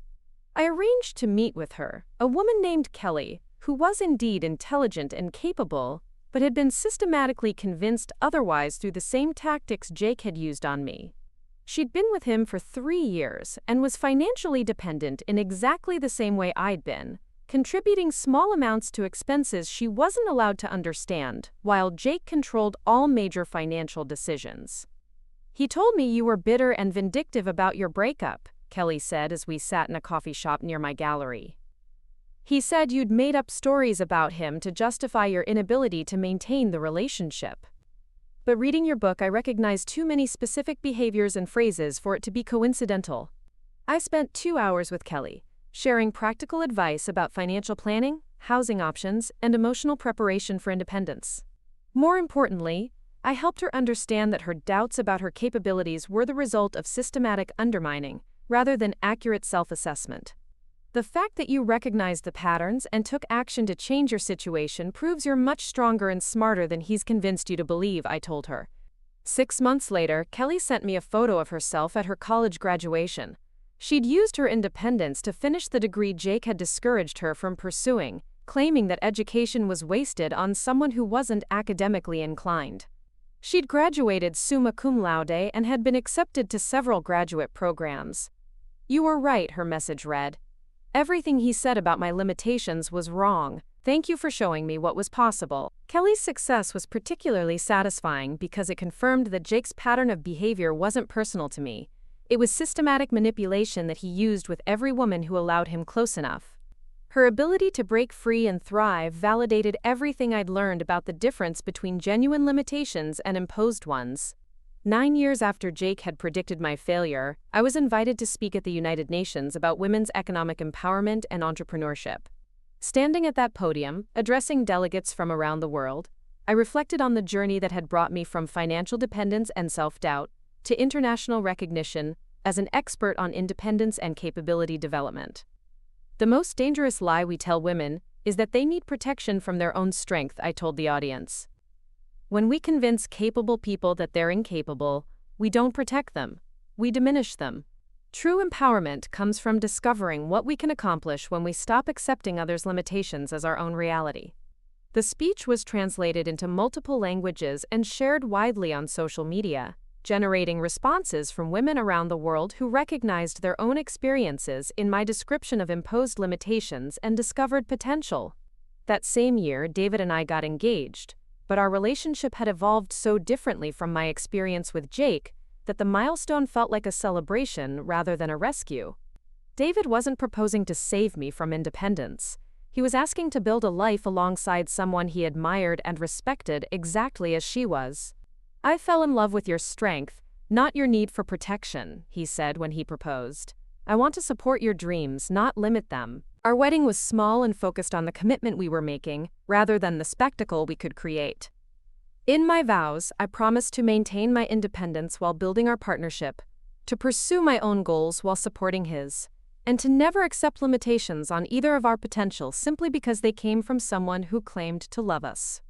I arranged to meet with her, a woman named Kelly, who was indeed intelligent and capable, but had been systematically convinced otherwise through the same tactics Jake had used on me. She'd been with him for 3 years and was financially dependent in exactly the same way I'd been, contributing small amounts to expenses she wasn't allowed to understand, while Jake controlled all major financial decisions. "He told me you were bitter and vindictive about your breakup," Kelly said as we sat in a coffee shop near my gallery. "He said you'd made up stories about him to justify your inability to maintain the relationship. But reading your book, I recognized too many specific behaviors and phrases for it to be coincidental." I spent 2 hours with Kelly, sharing practical advice about financial planning, housing options, and emotional preparation for independence. More importantly, I helped her understand that her doubts about her capabilities were the result of systematic undermining, rather than accurate self-assessment. "The fact that you recognized the patterns and took action to change your situation proves you're much stronger and smarter than he's convinced you to believe," I told her. 6 months later, Kelly sent me a photo of herself at her college graduation. She'd used her independence to finish the degree Jake had discouraged her from pursuing, claiming that education was wasted on someone who wasn't academically inclined. She'd graduated summa cum laude and had been accepted to several graduate programs. "You were right," her message read. "Everything he said about my limitations was wrong. Thank you for showing me what was possible." Kelly's success was particularly satisfying because it confirmed that Jake's pattern of behavior wasn't personal to me. It was systematic manipulation that he used with every woman who allowed him close enough. Her ability to break free and thrive validated everything I'd learned about the difference between genuine limitations and imposed ones. 9 years after Jake had predicted my failure, I was invited to speak at the United Nations about women's economic empowerment and entrepreneurship. Standing at that podium, addressing delegates from around the world, I reflected on the journey that had brought me from financial dependence and self-doubt to international recognition as an expert on independence and capability development. "The most dangerous lie we tell women is that they need protection from their own strength," I told the audience. "When we convince capable people that they're incapable, we don't protect them, we diminish them. True empowerment comes from discovering what we can accomplish when we stop accepting others' limitations as our own reality." The speech was translated into multiple languages and shared widely on social media, generating responses from women around the world who recognized their own experiences in my description of imposed limitations and discovered potential. That same year, David and I got engaged, but our relationship had evolved so differently from my experience with Jake that the milestone felt like a celebration rather than a rescue. David wasn't proposing to save me from independence. He was asking to build a life alongside someone he admired and respected exactly as she was. "I fell in love with your strength, not your need for protection," he said when he proposed. "I want to support your dreams, not limit them." Our wedding was small and focused on the commitment we were making, rather than the spectacle we could create. In my vows, I promised to maintain my independence while building our partnership, to pursue my own goals while supporting his, and to never accept limitations on either of our potential simply because they came from someone who claimed to love us.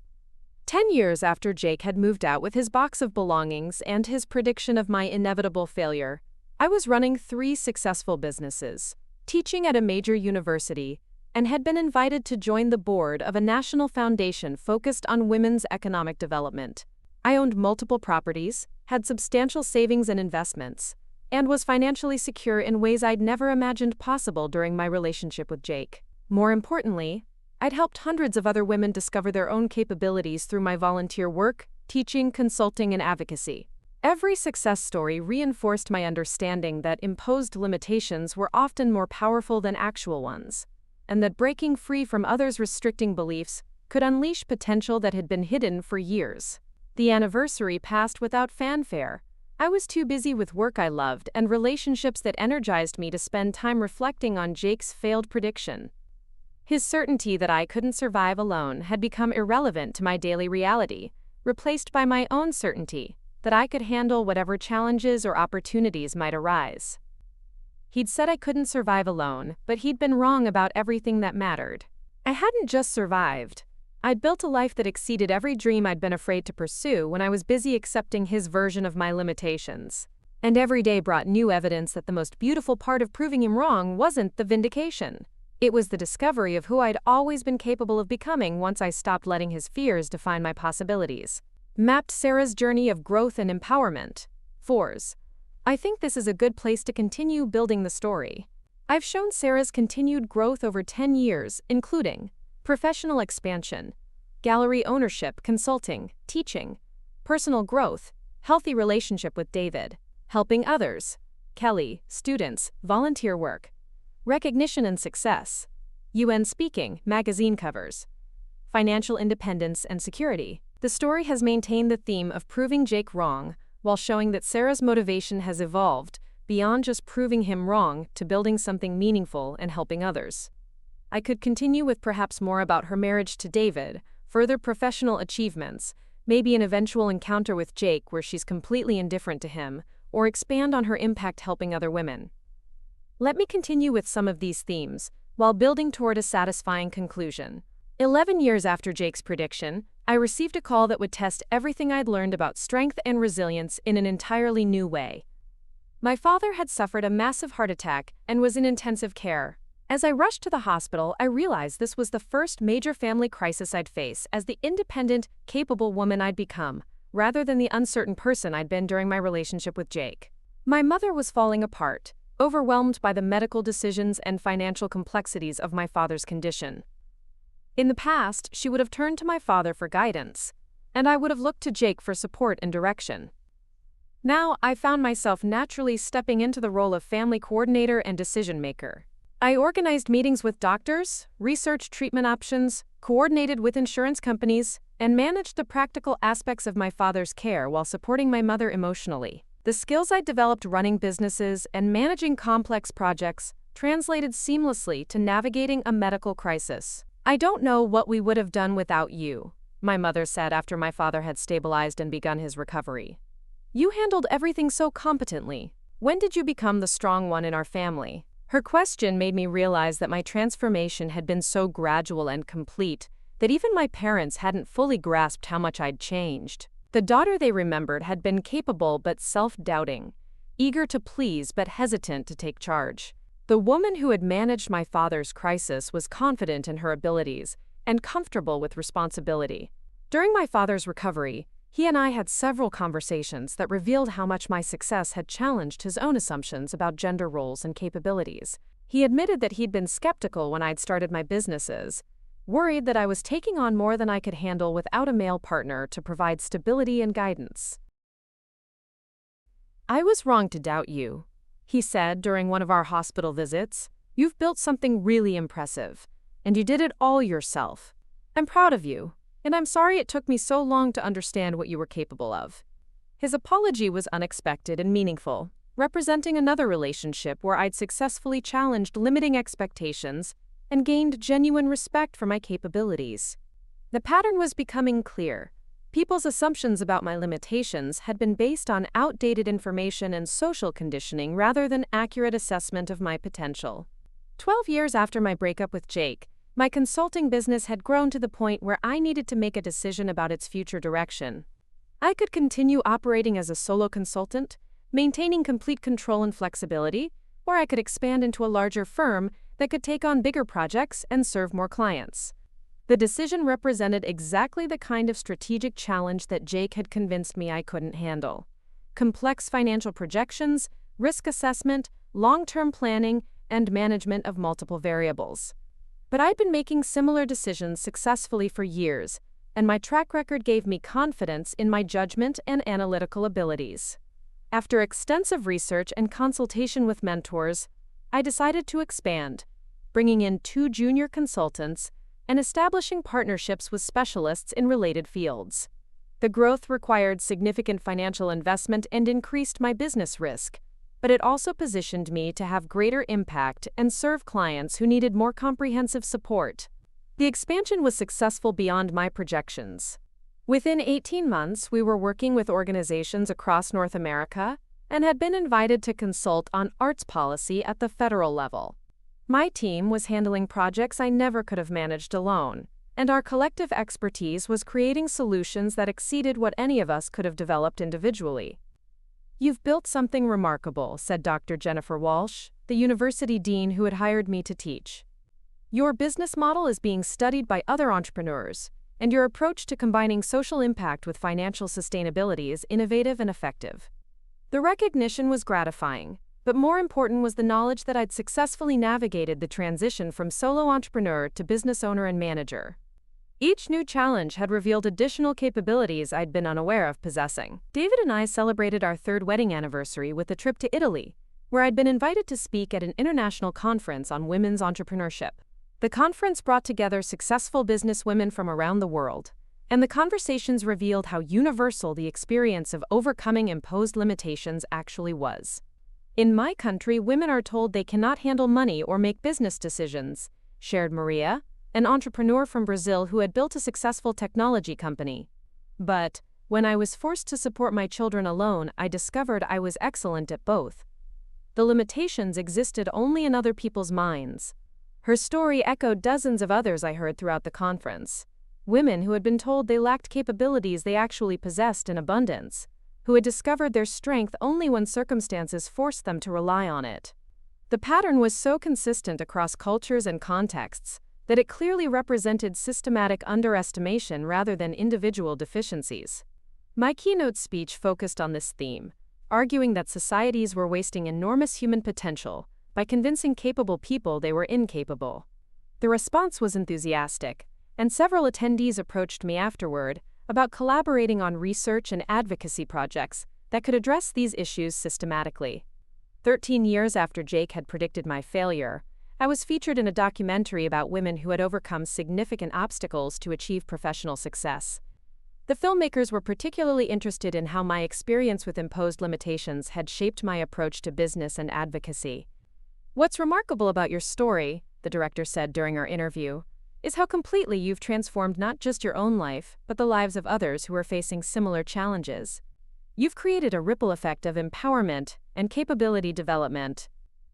10 years after Jake had moved out with his box of belongings and his prediction of my inevitable failure, I was running 3 successful businesses, teaching at a major university, and had been invited to join the board of a national foundation focused on women's economic development. I owned multiple properties, had substantial savings and investments, and was financially secure in ways I'd never imagined possible during my relationship with Jake. More importantly, I'd helped hundreds of other women discover their own capabilities through my volunteer work, teaching, consulting, and advocacy. Every success story reinforced my understanding that imposed limitations were often more powerful than actual ones, and that breaking free from others' restricting beliefs could unleash potential that had been hidden for years. The anniversary passed without fanfare. I was too busy with work I loved and relationships that energized me to spend time reflecting on Jake's failed prediction. His certainty that I couldn't survive alone had become irrelevant to my daily reality, replaced by my own certainty that I could handle whatever challenges or opportunities might arise. He'd said I couldn't survive alone, but he'd been wrong about everything that mattered. I hadn't just survived. I'd built a life that exceeded every dream I'd been afraid to pursue when I was busy accepting his version of my limitations. And every day brought new evidence that the most beautiful part of proving him wrong wasn't the vindication. It was the discovery of who I'd always been capable of becoming once I stopped letting his fears define my possibilities. Mapped Sarah's journey of growth and empowerment. 4s. I think this is a good place to continue building the story. I've shown Sarah's continued growth over 10 years, including professional expansion, gallery ownership, consulting, teaching, personal growth, healthy relationship with David, helping others, Kelly, students, volunteer work, recognition and success, UN speaking, magazine covers, financial independence and security. The story has maintained the theme of proving Jake wrong, while showing that Sarah's motivation has evolved beyond just proving him wrong to building something meaningful and helping others. I could continue with perhaps more about her marriage to David, further professional achievements, maybe an eventual encounter with Jake where she's completely indifferent to him, or expand on her impact helping other women. Let me continue with some of these themes, while building toward a satisfying conclusion. 11 years after Jake's prediction, I received a call that would test everything I'd learned about strength and resilience in an entirely new way. My father had suffered a massive heart attack and was in intensive care. As I rushed to the hospital, I realized this was the first major family crisis I'd face as the independent, capable woman I'd become, rather than the uncertain person I'd been during my relationship with Jake. My mother was falling apart, overwhelmed by the medical decisions and financial complexities of my father's condition. In the past, she would have turned to my father for guidance, and I would have looked to Jake for support and direction. Now, I found myself naturally stepping into the role of family coordinator and decision-maker. I organized meetings with doctors, researched treatment options, coordinated with insurance companies, and managed the practical aspects of my father's care while supporting my mother emotionally. The skills I developed running businesses and managing complex projects translated seamlessly to navigating a medical crisis. "I don't know what we would have done without you," my mother said after my father had stabilized and begun his recovery. "You handled everything so competently. When did you become the strong one in our family?" Her question made me realize that my transformation had been so gradual and complete that even my parents hadn't fully grasped how much I'd changed. The daughter they remembered had been capable but self-doubting, eager to please but hesitant to take charge. The woman who had managed my father's crisis was confident in her abilities and comfortable with responsibility. During my father's recovery, he and I had several conversations that revealed how much my success had challenged his own assumptions about gender roles and capabilities. He admitted that he'd been skeptical when I'd started my businesses, worried that I was taking on more than I could handle without a male partner to provide stability and guidance. "I was wrong to doubt you," he said during one of our hospital visits. "You've built something really impressive, and you did it all yourself. I'm proud of you, and I'm sorry it took me so long to understand what you were capable of." His apology was unexpected and meaningful, representing another relationship where I'd successfully challenged limiting expectations and gained genuine respect for my capabilities. The pattern was becoming clear. People's assumptions about my limitations had been based on outdated information and social conditioning rather than accurate assessment of my potential. 12 years after my breakup with Jake, my consulting business had grown to the point where I needed to make a decision about its future direction. I could continue operating as a solo consultant, maintaining complete control and flexibility, or I could expand into a larger firm that could take on bigger projects and serve more clients. The decision represented exactly the kind of strategic challenge that Jake had convinced me I couldn't handle. Complex financial projections, risk assessment, long-term planning, and management of multiple variables. But I'd been making similar decisions successfully for years, and my track record gave me confidence in my judgment and analytical abilities. After extensive research and consultation with mentors, I decided to expand, bringing in 2 junior consultants and establishing partnerships with specialists in related fields. The growth required significant financial investment and increased my business risk, but it also positioned me to have greater impact and serve clients who needed more comprehensive support. The expansion was successful beyond my projections. Within 18 months, we were working with organizations across North America and had been invited to consult on arts policy at the federal level. My team was handling projects I never could have managed alone, and our collective expertise was creating solutions that exceeded what any of us could have developed individually. "You've built something remarkable," said Dr. Jennifer Walsh, the university dean who had hired me to teach. "Your business model is being studied by other entrepreneurs, and your approach to combining social impact with financial sustainability is innovative and effective." The recognition was gratifying, but more important was the knowledge that I'd successfully navigated the transition from solo entrepreneur to business owner and manager. Each new challenge had revealed additional capabilities I'd been unaware of possessing. David and I celebrated our 3rd wedding anniversary with a trip to Italy, where I'd been invited to speak at an international conference on women's entrepreneurship. The conference brought together successful businesswomen from around the world, and the conversations revealed how universal the experience of overcoming imposed limitations actually was. "In my country, women are told they cannot handle money or make business decisions," shared Maria, an entrepreneur from Brazil who had built a successful technology company. "But when I was forced to support my children alone, I discovered I was excellent at both. The limitations existed only in other people's minds." Her story echoed dozens of others I heard throughout the conference. Women who had been told they lacked capabilities they actually possessed in abundance, who had discovered their strength only when circumstances forced them to rely on it. The pattern was so consistent across cultures and contexts that it clearly represented systematic underestimation rather than individual deficiencies. My keynote speech focused on this theme, arguing that societies were wasting enormous human potential by convincing capable people they were incapable. The response was enthusiastic, and several attendees approached me afterward about collaborating on research and advocacy projects that could address these issues systematically. 13 years after Jake had predicted my failure, I was featured in a documentary about women who had overcome significant obstacles to achieve professional success. The filmmakers were particularly interested in how my experience with imposed limitations had shaped my approach to business and advocacy. "What's remarkable about your story," the director said during our interview, "is how completely you've transformed not just your own life, but the lives of others who are facing similar challenges. You've created a ripple effect of empowerment and capability development."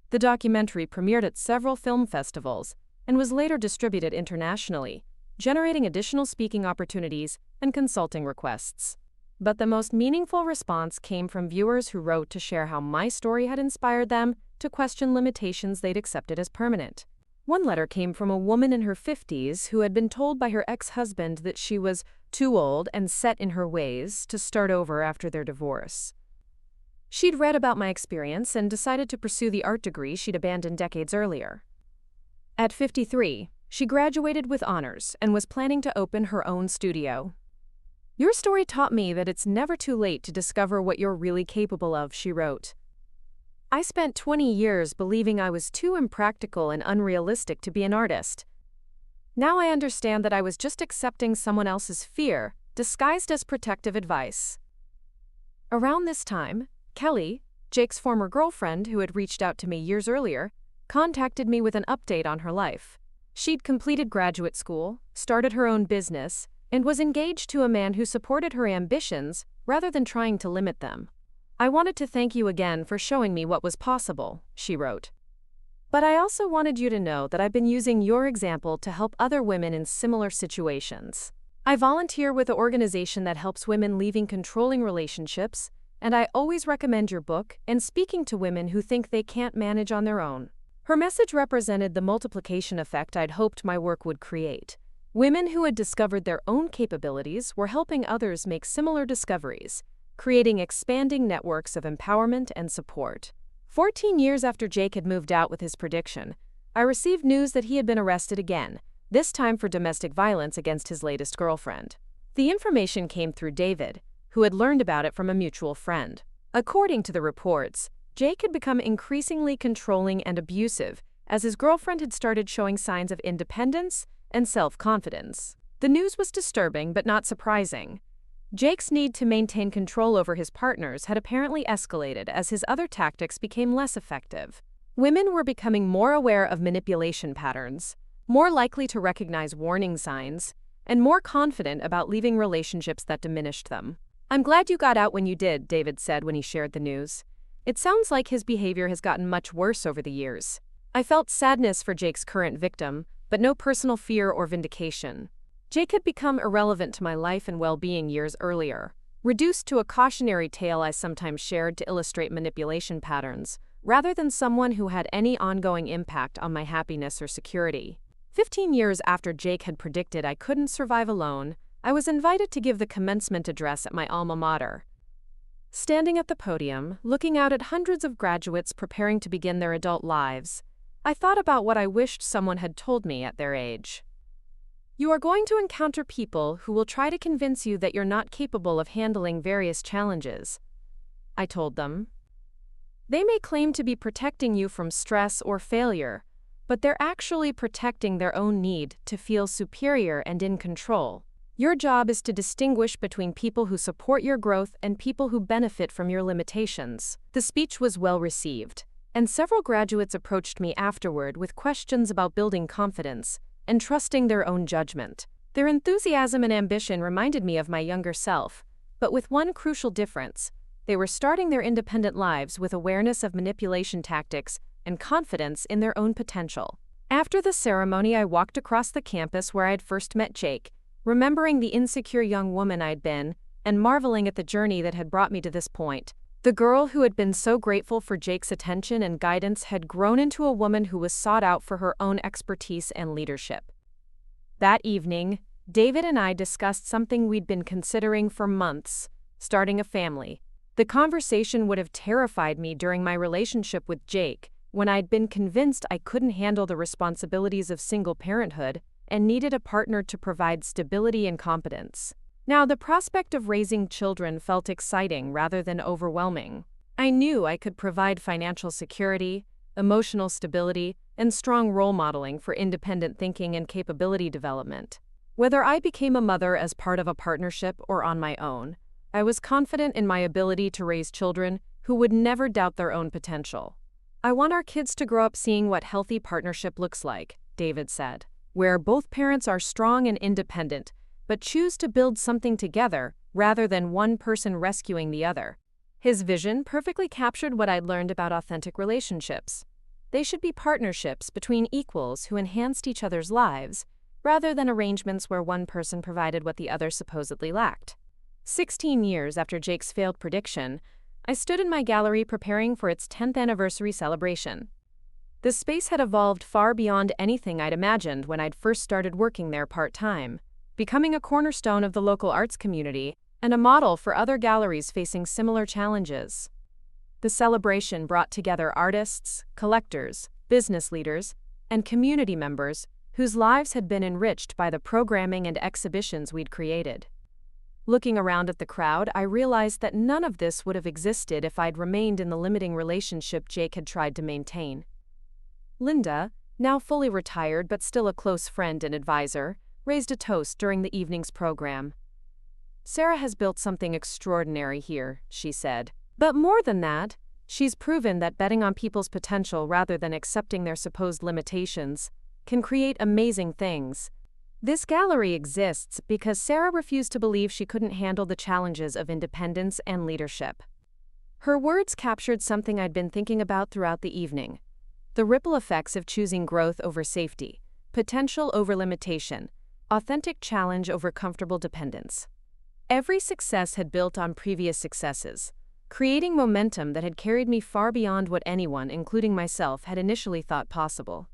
The documentary premiered at several film festivals and was later distributed internationally, generating additional speaking opportunities and consulting requests. But the most meaningful response came from viewers who wrote to share how my story had inspired them to question limitations they'd accepted as permanent. One letter came from a woman in her 50s who had been told by her ex-husband that she was too old and set in her ways to start over after their divorce. She'd read about my experience and decided to pursue the art degree she'd abandoned decades earlier. At 53, she graduated with honors and was planning to open her own studio. "Your story taught me that it's never too late to discover what you're really capable of," she wrote. "I spent 20 years believing I was too impractical and unrealistic to be an artist. Now I understand that I was just accepting someone else's fear, disguised as protective advice." Around this time, Kelly, Jake's former girlfriend who had reached out to me years earlier, contacted me with an update on her life. She'd completed graduate school, started her own business, and was engaged to a man who supported her ambitions rather than trying to limit them. "I wanted to thank you again for showing me what was possible," she wrote. "But I also wanted you to know that I've been using your example to help other women in similar situations. I volunteer with an organization that helps women leaving controlling relationships, and I always recommend your book and speaking to women who think they can't manage on their own." Her message represented the multiplication effect I'd hoped my work would create. Women who had discovered their own capabilities were helping others make similar discoveries, creating expanding networks of empowerment and support. 14 years after Jake had moved out with his prediction, I received news that he had been arrested again, this time for domestic violence against his latest girlfriend. The information came through David, who had learned about it from a mutual friend. According to the reports, Jake had become increasingly controlling and abusive as his girlfriend had started showing signs of independence and self-confidence. The news was disturbing but not surprising. Jake's need to maintain control over his partners had apparently escalated as his other tactics became less effective. Women were becoming more aware of manipulation patterns, more likely to recognize warning signs, and more confident about leaving relationships that diminished them. "I'm glad you got out when you did," David said when he shared the news. "It sounds like his behavior has gotten much worse over the years." I felt sadness for Jake's current victim, but no personal fear or vindication. Jake had become irrelevant to my life and well-being years earlier, reduced to a cautionary tale I sometimes shared to illustrate manipulation patterns, rather than someone who had any ongoing impact on my happiness or security. 15 years after Jake had predicted I couldn't survive alone, I was invited to give the commencement address at my alma mater. Standing at the podium, looking out at hundreds of graduates preparing to begin their adult lives, I thought about what I wished someone had told me at their age. "You are going to encounter people who will try to convince you that you're not capable of handling various challenges," I told them. "They may claim to be protecting you from stress or failure, but they're actually protecting their own need to feel superior and in control. Your job is to distinguish between people who support your growth and people who benefit from your limitations." The speech was well received, and several graduates approached me afterward with questions about building confidence and trusting their own judgment. Their enthusiasm and ambition reminded me of my younger self, but with one crucial difference: they were starting their independent lives with awareness of manipulation tactics and confidence in their own potential. After the ceremony, I walked across the campus where I had first met Jake, remembering the insecure young woman I'd been and marveling at the journey that had brought me to this point. The girl who had been so grateful for Jake's attention and guidance had grown into a woman who was sought out for her own expertise and leadership. That evening, David and I discussed something we'd been considering for months: starting a family. The conversation would have terrified me during my relationship with Jake, when I'd been convinced I couldn't handle the responsibilities of single parenthood and needed a partner to provide stability and competence. Now, the prospect of raising children felt exciting rather than overwhelming. I knew I could provide financial security, emotional stability, and strong role modeling for independent thinking and capability development. Whether I became a mother as part of a partnership or on my own, I was confident in my ability to raise children who would never doubt their own potential. "I want our kids to grow up seeing what healthy partnership looks like," David said, "where both parents are strong and independent, but choose to build something together rather than one person rescuing the other." His vision perfectly captured what I'd learned about authentic relationships. They should be partnerships between equals who enhanced each other's lives, rather than arrangements where one person provided what the other supposedly lacked. 16 years after Jake's failed prediction, I stood in my gallery preparing for its 10th anniversary celebration. The space had evolved far beyond anything I'd imagined when I'd first started working there part-time, becoming a cornerstone of the local arts community and a model for other galleries facing similar challenges. The celebration brought together artists, collectors, business leaders, and community members whose lives had been enriched by the programming and exhibitions we'd created. Looking around at the crowd, I realized that none of this would have existed if I'd remained in the limiting relationship Jake had tried to maintain. Linda, now fully retired but still a close friend and advisor, raised a toast during the evening's program. "Sarah has built something extraordinary here," she said. "But more than that, she's proven that betting on people's potential rather than accepting their supposed limitations can create amazing things." This gallery exists because Sarah refused to believe she couldn't handle the challenges of independence and leadership. Her words captured something I'd been thinking about throughout the evening: the ripple effects of choosing growth over safety, potential over limitation, authentic challenge over comfortable dependence. Every success had built on previous successes, creating momentum that had carried me far beyond what anyone, including myself, had initially thought possible.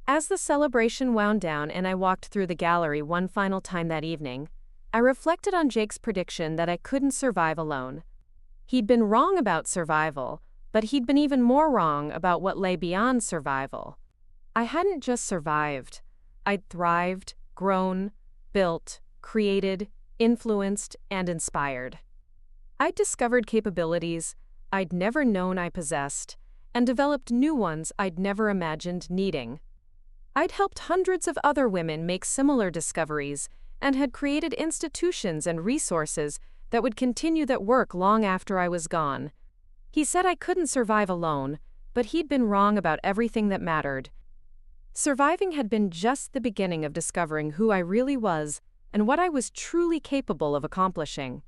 As the celebration wound down and I walked through the gallery one final time that evening, I reflected on Jake's prediction that I couldn't survive alone. He'd been wrong about survival, but he'd been even more wrong about what lay beyond survival. I hadn't just survived. I'd thrived, grown, built, created, influenced, and inspired. I'd discovered capabilities I'd never known I possessed, and developed new ones I'd never imagined needing. I'd helped hundreds of other women make similar discoveries and had created institutions and resources that would continue that work long after I was gone. He said I couldn't survive alone, but he'd been wrong about everything that mattered. Surviving had been just the beginning of discovering who I really was and what I was truly capable of accomplishing.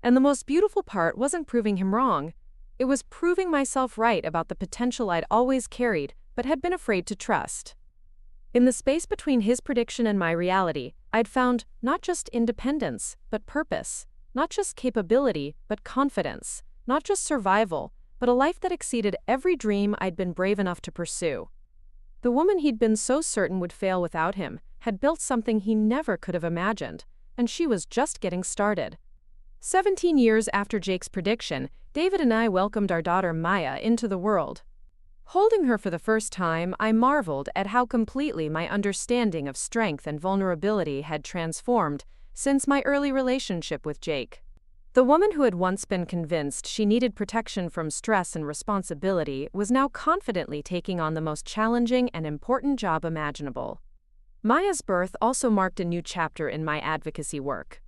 And the most beautiful part wasn't proving him wrong. It was proving myself right about the potential I'd always carried but had been afraid to trust. In the space between his prediction and my reality, I'd found not just independence, but purpose, not just capability, but confidence, not just survival, but a life that exceeded every dream I'd been brave enough to pursue. The woman he'd been so certain would fail without him had built something he never could have imagined, and she was just getting started. 17 years after Jake's prediction, David and I welcomed our daughter Maya into the world. Holding her for the first time, I marveled at how completely my understanding of strength and vulnerability had transformed since my early relationship with Jake. The woman who had once been convinced she needed protection from stress and responsibility was now confidently taking on the most challenging and important job imaginable. Maya's birth also marked a new chapter in my advocacy work.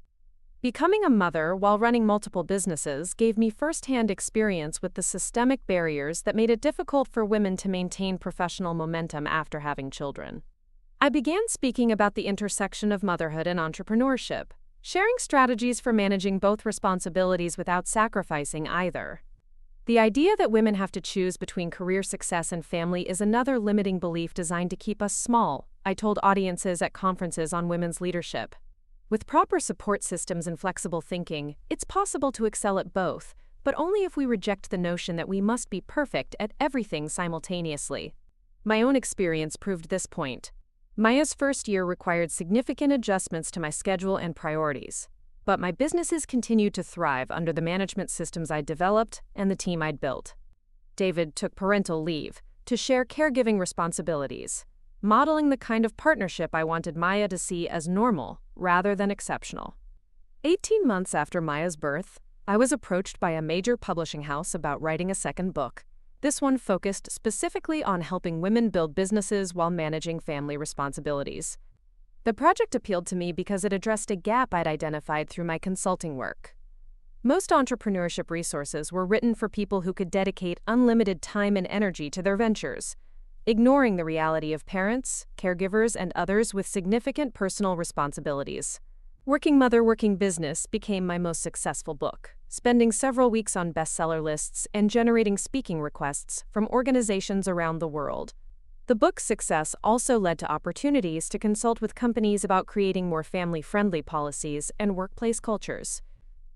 Becoming a mother while running multiple businesses gave me first-hand experience with the systemic barriers that made it difficult for women to maintain professional momentum after having children. I began speaking about the intersection of motherhood and entrepreneurship, sharing strategies for managing both responsibilities without sacrificing either. The idea that women have to choose between career success and family is another limiting belief designed to keep us small, I told audiences at conferences on women's leadership. With proper support systems and flexible thinking, it's possible to excel at both, but only if we reject the notion that we must be perfect at everything simultaneously. My own experience proved this point. Maya's first year required significant adjustments to my schedule and priorities, but my businesses continued to thrive under the management systems I'd developed and the team I'd built. David took parental leave to share caregiving responsibilities, modeling the kind of partnership I wanted Maya to see as normal rather than exceptional. 18 months after Maya's birth, I was approached by a major publishing house about writing a second book. This one focused specifically on helping women build businesses while managing family responsibilities. The project appealed to me because it addressed a gap I'd identified through my consulting work. Most entrepreneurship resources were written for people who could dedicate unlimited time and energy to their ventures, ignoring the reality of parents, caregivers, and others with significant personal responsibilities. Working Mother, Working Business became my most successful book, spending several weeks on bestseller lists and generating speaking requests from organizations around the world. The book's success also led to opportunities to consult with companies about creating more family-friendly policies and workplace cultures.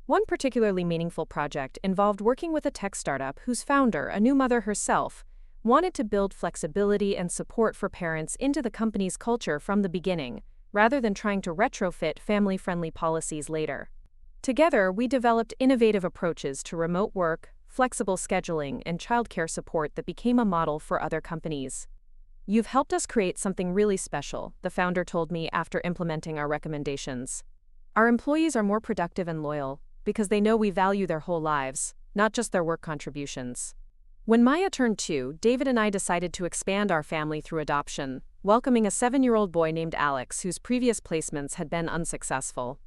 One particularly meaningful project involved working with a tech startup whose founder, a new mother herself, wanted to build flexibility and support for parents into the company's culture from the beginning, rather than trying to retrofit family-friendly policies later. Together, we developed innovative approaches to remote work, flexible scheduling, and childcare support that became a model for other companies. "You've helped us create something really special," the founder told me after implementing our recommendations. "Our employees are more productive and loyal because they know we value their whole lives, not just their work contributions." When Maya turned 2, David and I decided to expand our family through adoption, welcoming a 7-year-old boy named Alex whose previous placements had been unsuccessful.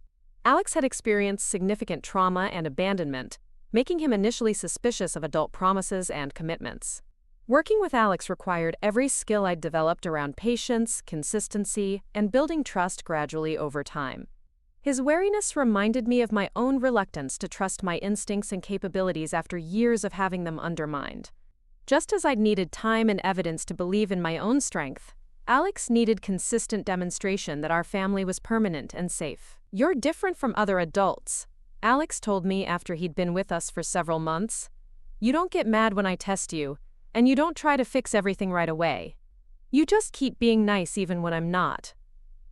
Alex had experienced significant trauma and abandonment, making him initially suspicious of adult promises and commitments. Working with Alex required every skill I'd developed around patience, consistency, and building trust gradually over time. His wariness reminded me of my own reluctance to trust my instincts and capabilities after years of having them undermined. Just as I'd needed time and evidence to believe in my own strength, Alex needed consistent demonstration that our family was permanent and safe. "You're different from other adults," Alex told me after he'd been with us for several months. "You don't get mad when I test you, and you don't try to fix everything right away. You just keep being nice even when I'm not."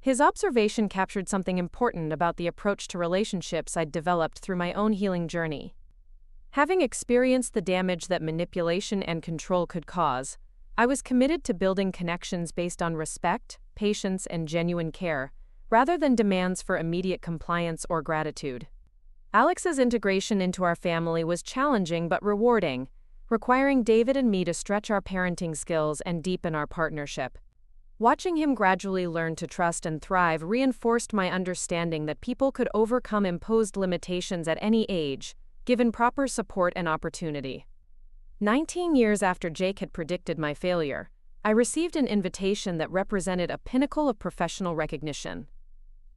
His observation captured something important about the approach to relationships I'd developed through my own healing journey. Having experienced the damage that manipulation and control could cause, I was committed to building connections based on respect, patience, and genuine care, rather than demands for immediate compliance or gratitude. Alex's integration into our family was challenging but rewarding, requiring David and me to stretch our parenting skills and deepen our partnership. Watching him gradually learn to trust and thrive reinforced my understanding that people could overcome imposed limitations at any age, given proper support and opportunity. 19 years after Jake had predicted my failure, I received an invitation that represented a pinnacle of professional recognition.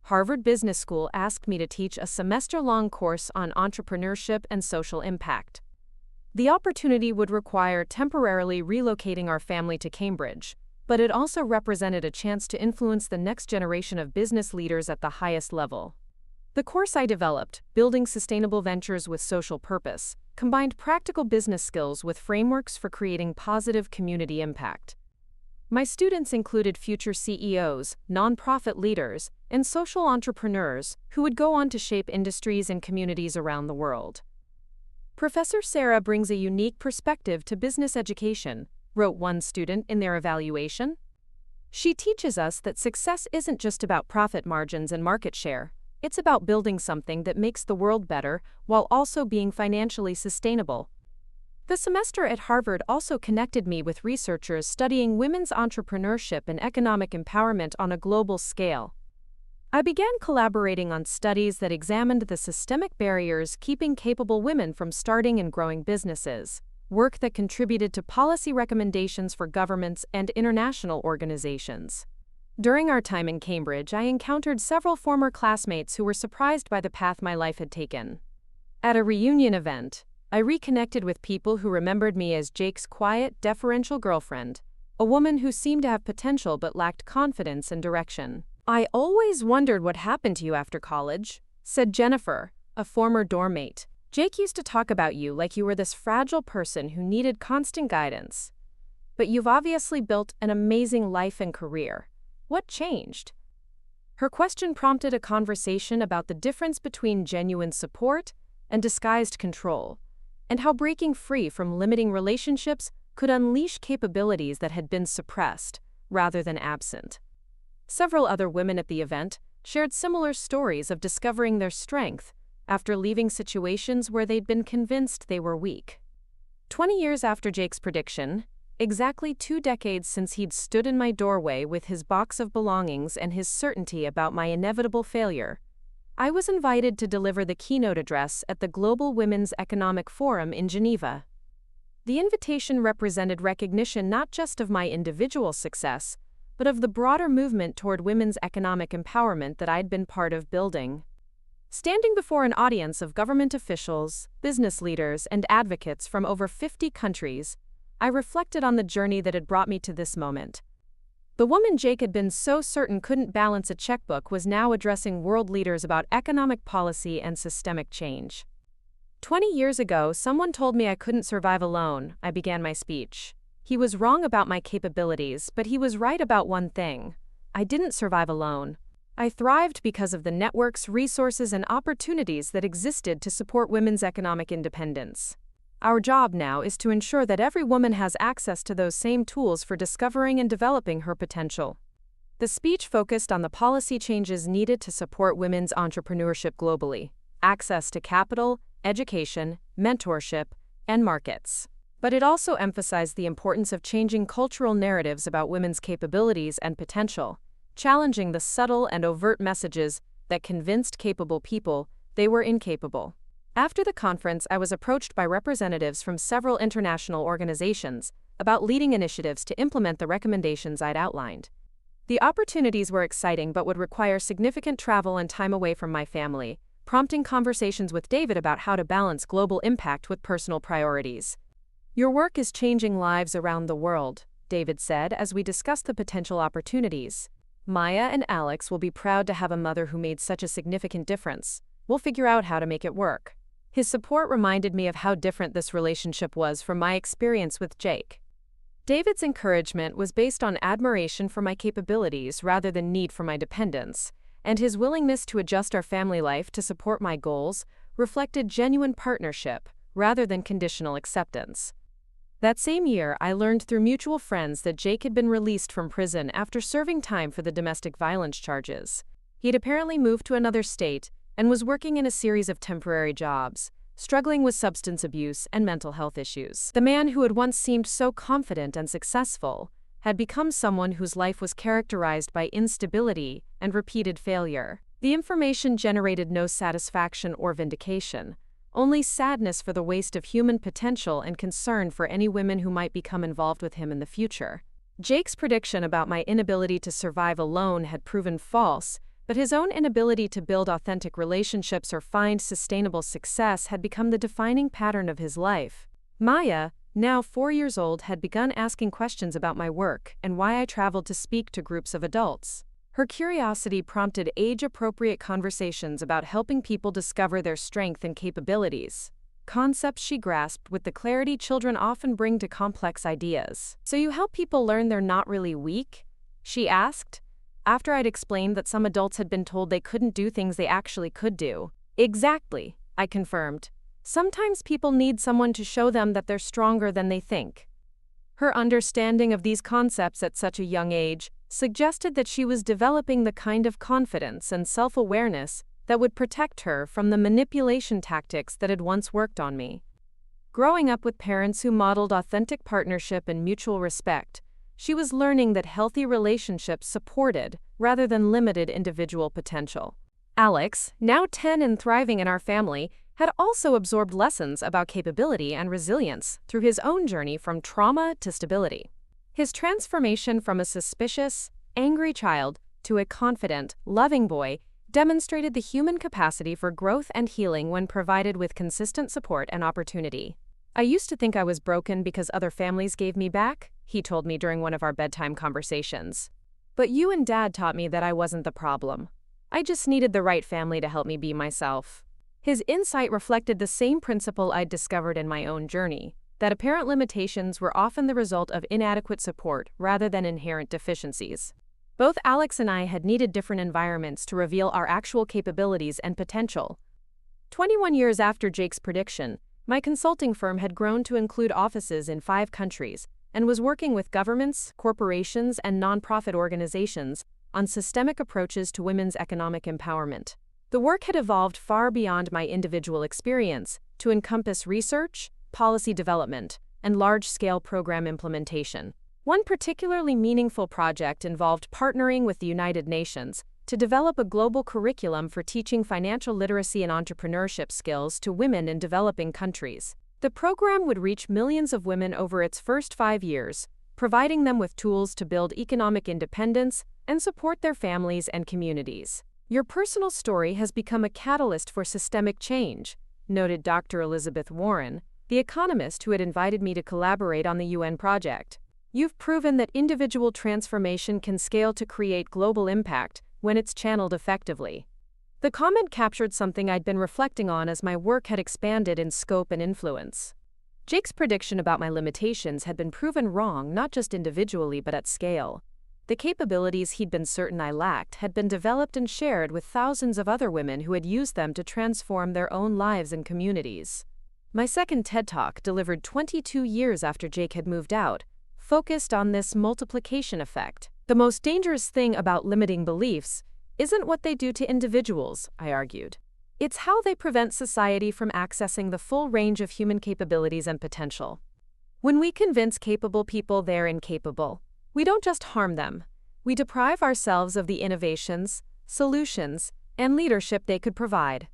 Harvard Business School asked me to teach a semester-long course on entrepreneurship and social impact. The opportunity would require temporarily relocating our family to Cambridge, but it also represented a chance to influence the next generation of business leaders at the highest level. The course I developed, Building Sustainable Ventures with Social Purpose, combined practical business skills with frameworks for creating positive community impact. My students included future CEOs, nonprofit leaders, and social entrepreneurs who would go on to shape industries and communities around the world. "Professor Sarah brings a unique perspective to business education," wrote one student in their evaluation. "She teaches us that success isn't just about profit margins and market share. It's about building something that makes the world better while also being financially sustainable." The semester at Harvard also connected me with researchers studying women's entrepreneurship and economic empowerment on a global scale. I began collaborating on studies that examined the systemic barriers keeping capable women from starting and growing businesses, work that contributed to policy recommendations for governments and international organizations. During our time in Cambridge, I encountered several former classmates who were surprised by the path my life had taken. At a reunion event, I reconnected with people who remembered me as Jake's quiet, deferential girlfriend, a woman who seemed to have potential but lacked confidence and direction. "I always wondered what happened to you after college," said Jennifer, a former dorm mate. "Jake used to talk about you like you were this fragile person who needed constant guidance. But you've obviously built an amazing life and career. What changed?" Her question prompted a conversation about the difference between genuine support and disguised control, and how breaking free from limiting relationships could unleash capabilities that had been suppressed, rather than absent. Several other women at the event shared similar stories of discovering their strength after leaving situations where they'd been convinced they were weak. 20 years after Jake's prediction, exactly 2 decades since he'd stood in my doorway with his box of belongings and his certainty about my inevitable failure, I was invited to deliver the keynote address at the Global Women's Economic Forum in Geneva. The invitation represented recognition not just of my individual success, but of the broader movement toward women's economic empowerment that I'd been part of building. Standing before an audience of government officials, business leaders, and advocates from over 50 countries, I reflected on the journey that had brought me to this moment. The woman Jake had been so certain couldn't balance a checkbook was now addressing world leaders about economic policy and systemic change. 20 years ago, someone told me I couldn't survive alone, I began my speech. He was wrong about my capabilities, but he was right about one thing. I didn't survive alone. I thrived because of the networks, resources, and opportunities that existed to support women's economic independence. Our job now is to ensure that every woman has access to those same tools for discovering and developing her potential. The speech focused on the policy changes needed to support women's entrepreneurship globally, access to capital, education, mentorship, and markets. But it also emphasized the importance of changing cultural narratives about women's capabilities and potential, challenging the subtle and overt messages that convinced capable people they were incapable. After the conference, I was approached by representatives from several international organizations, about leading initiatives to implement the recommendations I'd outlined. The opportunities were exciting but would require significant travel and time away from my family, prompting conversations with David about how to balance global impact with personal priorities. "Your work is changing lives around the world," David said as we discussed the potential opportunities. "Maya and Alex will be proud to have a mother who made such a significant difference. We'll figure out how to make it work." His support reminded me of how different this relationship was from my experience with Jake. David's encouragement was based on admiration for my capabilities rather than need for my dependence, and his willingness to adjust our family life to support my goals reflected genuine partnership rather than conditional acceptance. That same year, I learned through mutual friends that Jake had been released from prison after serving time for the domestic violence charges. He'd apparently moved to another state and was working in a series of temporary jobs, struggling with substance abuse and mental health issues. The man who had once seemed so confident and successful had become someone whose life was characterized by instability and repeated failure. The information generated no satisfaction or vindication, only sadness for the waste of human potential and concern for any women who might become involved with him in the future. Jake's prediction about my inability to survive alone had proven false, but his own inability to build authentic relationships or find sustainable success had become the defining pattern of his life. Maya, now 4 years old, had begun asking questions about my work and why I traveled to speak to groups of adults. Her curiosity prompted age-appropriate conversations about helping people discover their strength and capabilities, concepts she grasped with the clarity children often bring to complex ideas. "So you help people learn they're not really weak?" she asked, after I'd explained that some adults had been told they couldn't do things they actually could do. "Exactly," I confirmed. "Sometimes people need someone to show them that they're stronger than they think." Her understanding of these concepts at such a young age suggested that she was developing the kind of confidence and self-awareness that would protect her from the manipulation tactics that had once worked on me. Growing up with parents who modeled authentic partnership and mutual respect, she was learning that healthy relationships supported rather than limited individual potential. Alex, now 10 and thriving in our family, had also absorbed lessons about capability and resilience through his own journey from trauma to stability. His transformation from a suspicious, angry child to a confident, loving boy demonstrated the human capacity for growth and healing when provided with consistent support and opportunity. "I used to think I was broken because other families gave me back," he told me during one of our bedtime conversations. "But you and Dad taught me that I wasn't the problem. I just needed the right family to help me be myself." His insight reflected the same principle I'd discovered in my own journey, that apparent limitations were often the result of inadequate support rather than inherent deficiencies. Both Alex and I had needed different environments to reveal our actual capabilities and potential. 21 years after Jake's prediction, my consulting firm had grown to include offices in 5 countries and was working with governments, corporations, and nonprofit organizations on systemic approaches to women's economic empowerment. The work had evolved far beyond my individual experience to encompass research, policy development, and large-scale program implementation. One particularly meaningful project involved partnering with the United Nations to develop a global curriculum for teaching financial literacy and entrepreneurship skills to women in developing countries. The program would reach millions of women over its first 5 years, providing them with tools to build economic independence and support their families and communities. "Your personal story has become a catalyst for systemic change," noted Dr. Elizabeth Warren, the economist who had invited me to collaborate on the UN project. "You've proven that individual transformation can scale to create global impact when it's channeled effectively." The comment captured something I'd been reflecting on as my work had expanded in scope and influence. Jake's prediction about my limitations had been proven wrong not just individually but at scale. The capabilities he'd been certain I lacked had been developed and shared with thousands of other women who had used them to transform their own lives and communities. My second TED Talk, delivered 22 years after Jake had moved out, focused on this multiplication effect. "The most dangerous thing about limiting beliefs isn't what they do to individuals," I argued. "It's how they prevent society from accessing the full range of human capabilities and potential. When we convince capable people they're incapable, we don't just harm them, we deprive ourselves of the innovations, solutions, and leadership they could provide."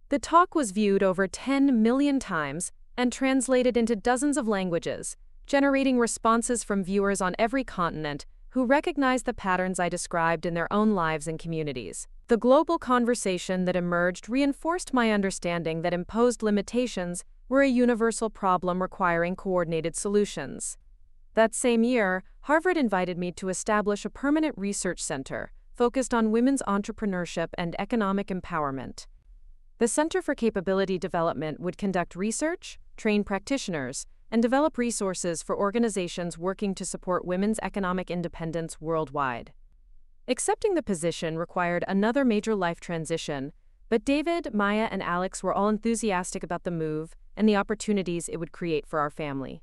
The talk was viewed over 10 million times and translated into dozens of languages, generating responses from viewers on every continent who recognize the patterns I described in their own lives and communities. The global conversation that emerged reinforced my understanding that imposed limitations were a universal problem requiring coordinated solutions. That same year, Harvard invited me to establish a permanent research center focused on women's entrepreneurship and economic empowerment. The Center for Capability Development would conduct research, train practitioners, and develop resources for organizations working to support women's economic independence worldwide. Accepting the position required another major life transition, but David, Maya, and Alex were all enthusiastic about the move and the opportunities it would create for our family.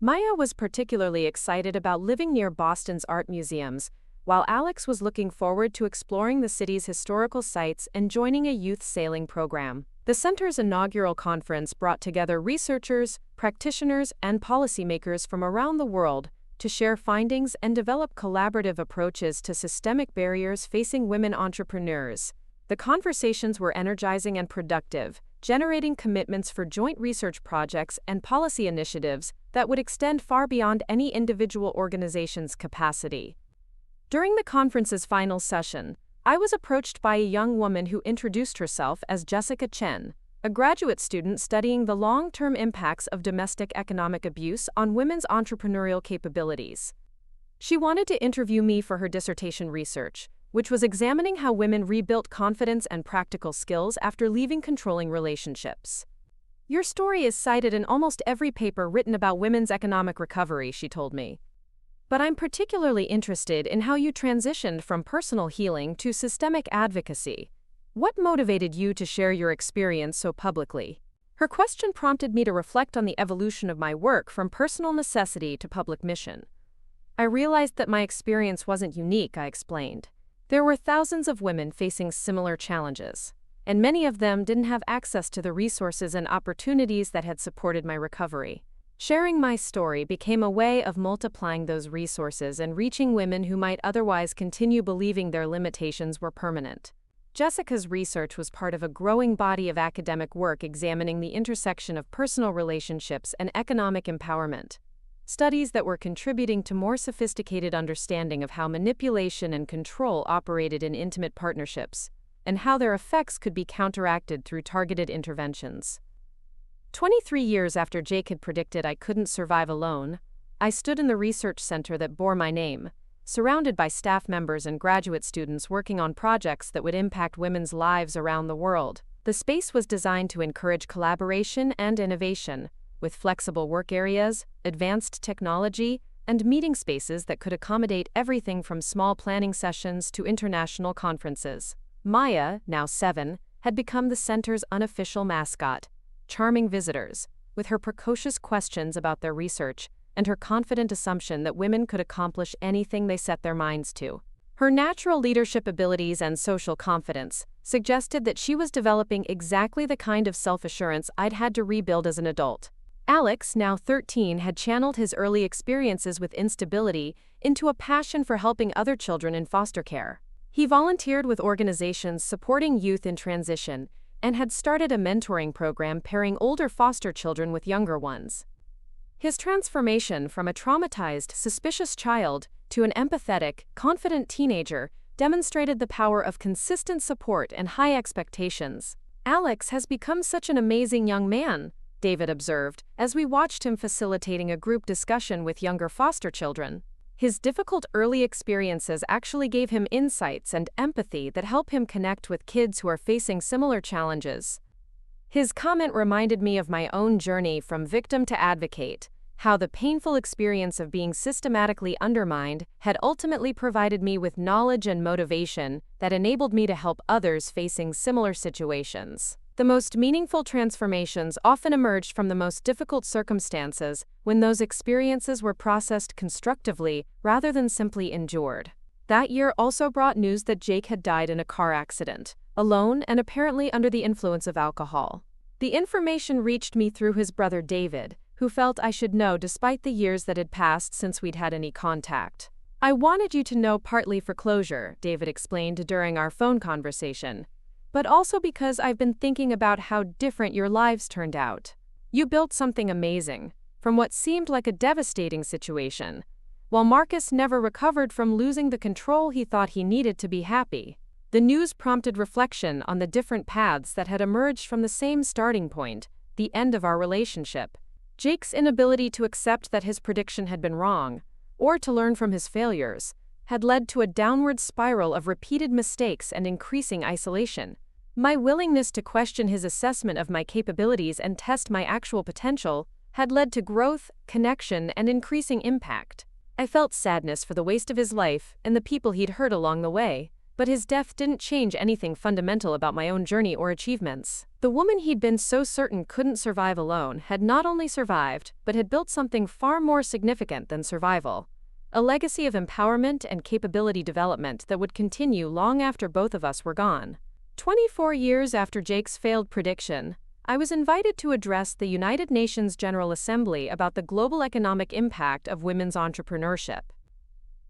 Maya was particularly excited about living near Boston's art museums, while Alex was looking forward to exploring the city's historical sites and joining a youth sailing program. The center's inaugural conference brought together researchers, practitioners, and policymakers from around the world to share findings and develop collaborative approaches to systemic barriers facing women entrepreneurs. The conversations were energizing and productive, generating commitments for joint research projects and policy initiatives that would extend far beyond any individual organization's capacity. During the conference's final session, I was approached by a young woman who introduced herself as Jessica Chen, a graduate student studying the long-term impacts of domestic economic abuse on women's entrepreneurial capabilities. She wanted to interview me for her dissertation research, which was examining how women rebuilt confidence and practical skills after leaving controlling relationships. "Your story is cited in almost every paper written about women's economic recovery," she told me. "But I'm particularly interested in how you transitioned from personal healing to systemic advocacy. What motivated you to share your experience so publicly?" Her question prompted me to reflect on the evolution of my work from personal necessity to public mission. I realized that my experience wasn't unique, I explained. There were thousands of women facing similar challenges, and many of them didn't have access to the resources and opportunities that had supported my recovery. Sharing my story became a way of multiplying those resources and reaching women who might otherwise continue believing their limitations were permanent. Jessica's research was part of a growing body of academic work examining the intersection of personal relationships and economic empowerment. Studies that were contributing to more sophisticated understanding of how manipulation and control operated in intimate partnerships, and how their effects could be counteracted through targeted interventions. 23 years after Jake had predicted I couldn't survive alone, I stood in the research center that bore my name, surrounded by staff members and graduate students working on projects that would impact women's lives around the world. The space was designed to encourage collaboration and innovation, with flexible work areas, advanced technology, and meeting spaces that could accommodate everything from small planning sessions to international conferences. Maya, now 7, had become the center's unofficial mascot, charming visitors, with her precocious questions about their research and her confident assumption that women could accomplish anything they set their minds to. Her natural leadership abilities and social confidence suggested that she was developing exactly the kind of self-assurance I'd had to rebuild as an adult. Alex, now 13, had channeled his early experiences with instability into a passion for helping other children in foster care. He volunteered with organizations supporting youth in transition and had started a mentoring program pairing older foster children with younger ones. His transformation from a traumatized, suspicious child to an empathetic, confident teenager demonstrated the power of consistent support and high expectations. "Alex has become such an amazing young man," David observed, as we watched him facilitating a group discussion with younger foster children. His difficult early experiences actually gave him insights and empathy that help him connect with kids who are facing similar challenges. His comment reminded me of my own journey from victim to advocate, how the painful experience of being systematically undermined had ultimately provided me with knowledge and motivation that enabled me to help others facing similar situations. The most meaningful transformations often emerged from the most difficult circumstances when those experiences were processed constructively rather than simply endured. That year also brought news that Jake had died in a car accident, alone and apparently under the influence of alcohol. The information reached me through his brother David, who felt I should know despite the years that had passed since we'd had any contact. "I wanted you to know partly for closure," David explained during our phone conversation, "but also because I've been thinking about how different your lives turned out. You built something amazing, from what seemed like a devastating situation, while Marcus never recovered from losing the control he thought he needed to be happy. The news prompted reflection on the different paths that had emerged from the same starting point, the end of our relationship. Jake's inability to accept that his prediction had been wrong, or to learn from his failures, had led to a downward spiral of repeated mistakes and increasing isolation. My willingness to question his assessment of my capabilities and test my actual potential had led to growth, connection, and increasing impact. I felt sadness for the waste of his life and the people he'd hurt along the way, but his death didn't change anything fundamental about my own journey or achievements. The woman he'd been so certain couldn't survive alone had not only survived, but had built something far more significant than survival. A legacy of empowerment and capability development that would continue long after both of us were gone. 24 years after Jake's failed prediction, I was invited to address the United Nations General Assembly about the global economic impact of women's entrepreneurship.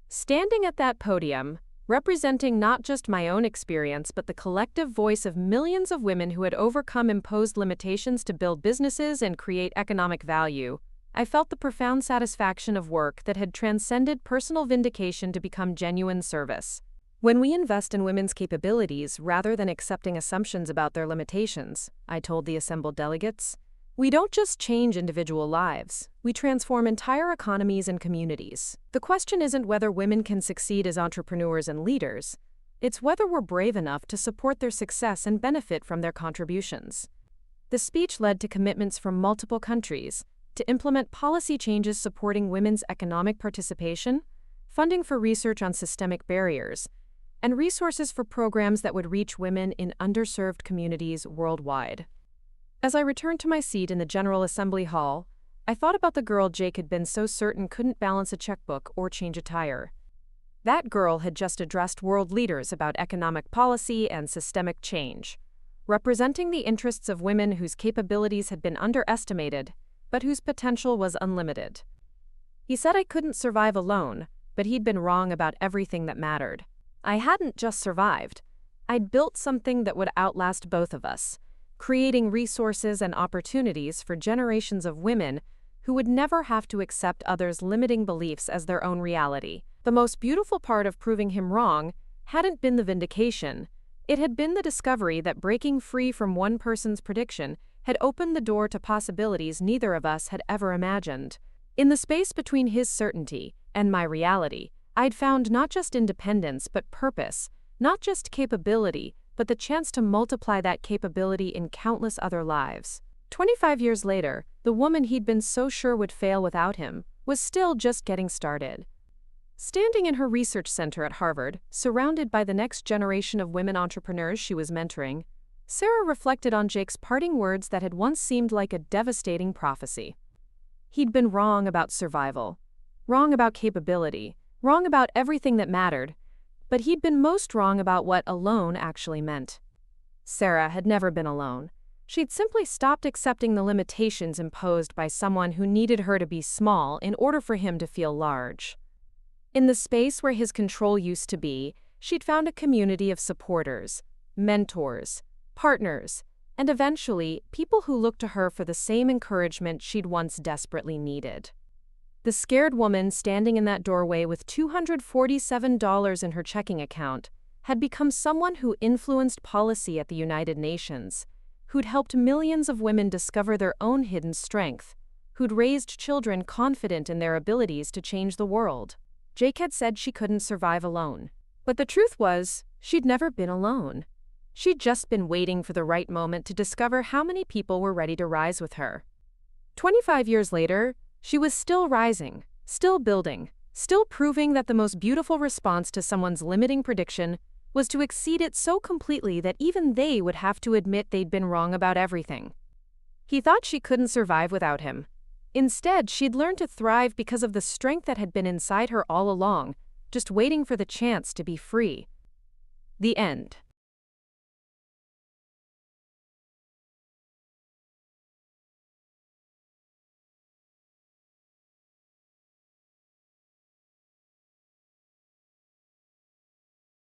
Standing at that podium, representing not just my own experience but the collective voice of millions of women who had overcome imposed limitations to build businesses and create economic value, I felt the profound satisfaction of work that had transcended personal vindication to become genuine service. When we invest in women's capabilities rather than accepting assumptions about their limitations, I told the assembled delegates, we don't just change individual lives, we transform entire economies and communities. The question isn't whether women can succeed as entrepreneurs and leaders, it's whether we're brave enough to support their success and benefit from their contributions. The speech led to commitments from multiple countries to implement policy changes supporting women's economic participation, funding for research on systemic barriers, and resources for programs that would reach women in underserved communities worldwide. As I returned to my seat in the General Assembly Hall, I thought about the girl Jake had been so certain couldn't balance a checkbook or change a tire. That girl had just addressed world leaders about economic policy and systemic change, representing the interests of women whose capabilities had been underestimated, but whose potential was unlimited. He said I couldn't survive alone, but he'd been wrong about everything that mattered. I hadn't just survived. I'd built something that would outlast both of us, creating resources and opportunities for generations of women who would never have to accept others' limiting beliefs as their own reality. The most beautiful part of proving him wrong hadn't been the vindication. It had been the discovery that breaking free from one person's prediction had opened the door to possibilities neither of us had ever imagined. In the space between his certainty and my reality, I'd found not just independence but purpose, not just capability, but the chance to multiply that capability in countless other lives. 25 years later, the woman he'd been so sure would fail without him was still just getting started. Standing in her research center at Harvard, surrounded by the next generation of women entrepreneurs she was mentoring, Sarah reflected on Jake's parting words that had once seemed like a devastating prophecy. He'd been wrong about survival, wrong about capability, wrong about everything that mattered, but he'd been most wrong about what alone actually meant. Sarah had never been alone. She'd simply stopped accepting the limitations imposed by someone who needed her to be small in order for him to feel large. In the space where his control used to be, she'd found a community of supporters, mentors, partners, and eventually, people who looked to her for the same encouragement she'd once desperately needed. The scared woman standing in that doorway with $247 in her checking account had become someone who influenced policy at the United Nations, who'd helped millions of women discover their own hidden strength, who'd raised children confident in their abilities to change the world. Jake had said she couldn't survive alone. But the truth was, she'd never been alone. She'd just been waiting for the right moment to discover how many people were ready to rise with her. 25 years later, she was still rising, still building, still proving that the most beautiful response to someone's limiting prediction was to exceed it so completely that even they would have to admit they'd been wrong about everything. He thought she couldn't survive without him. Instead, she'd learned to thrive because of the strength that had been inside her all along, just waiting for the chance to be free. The end.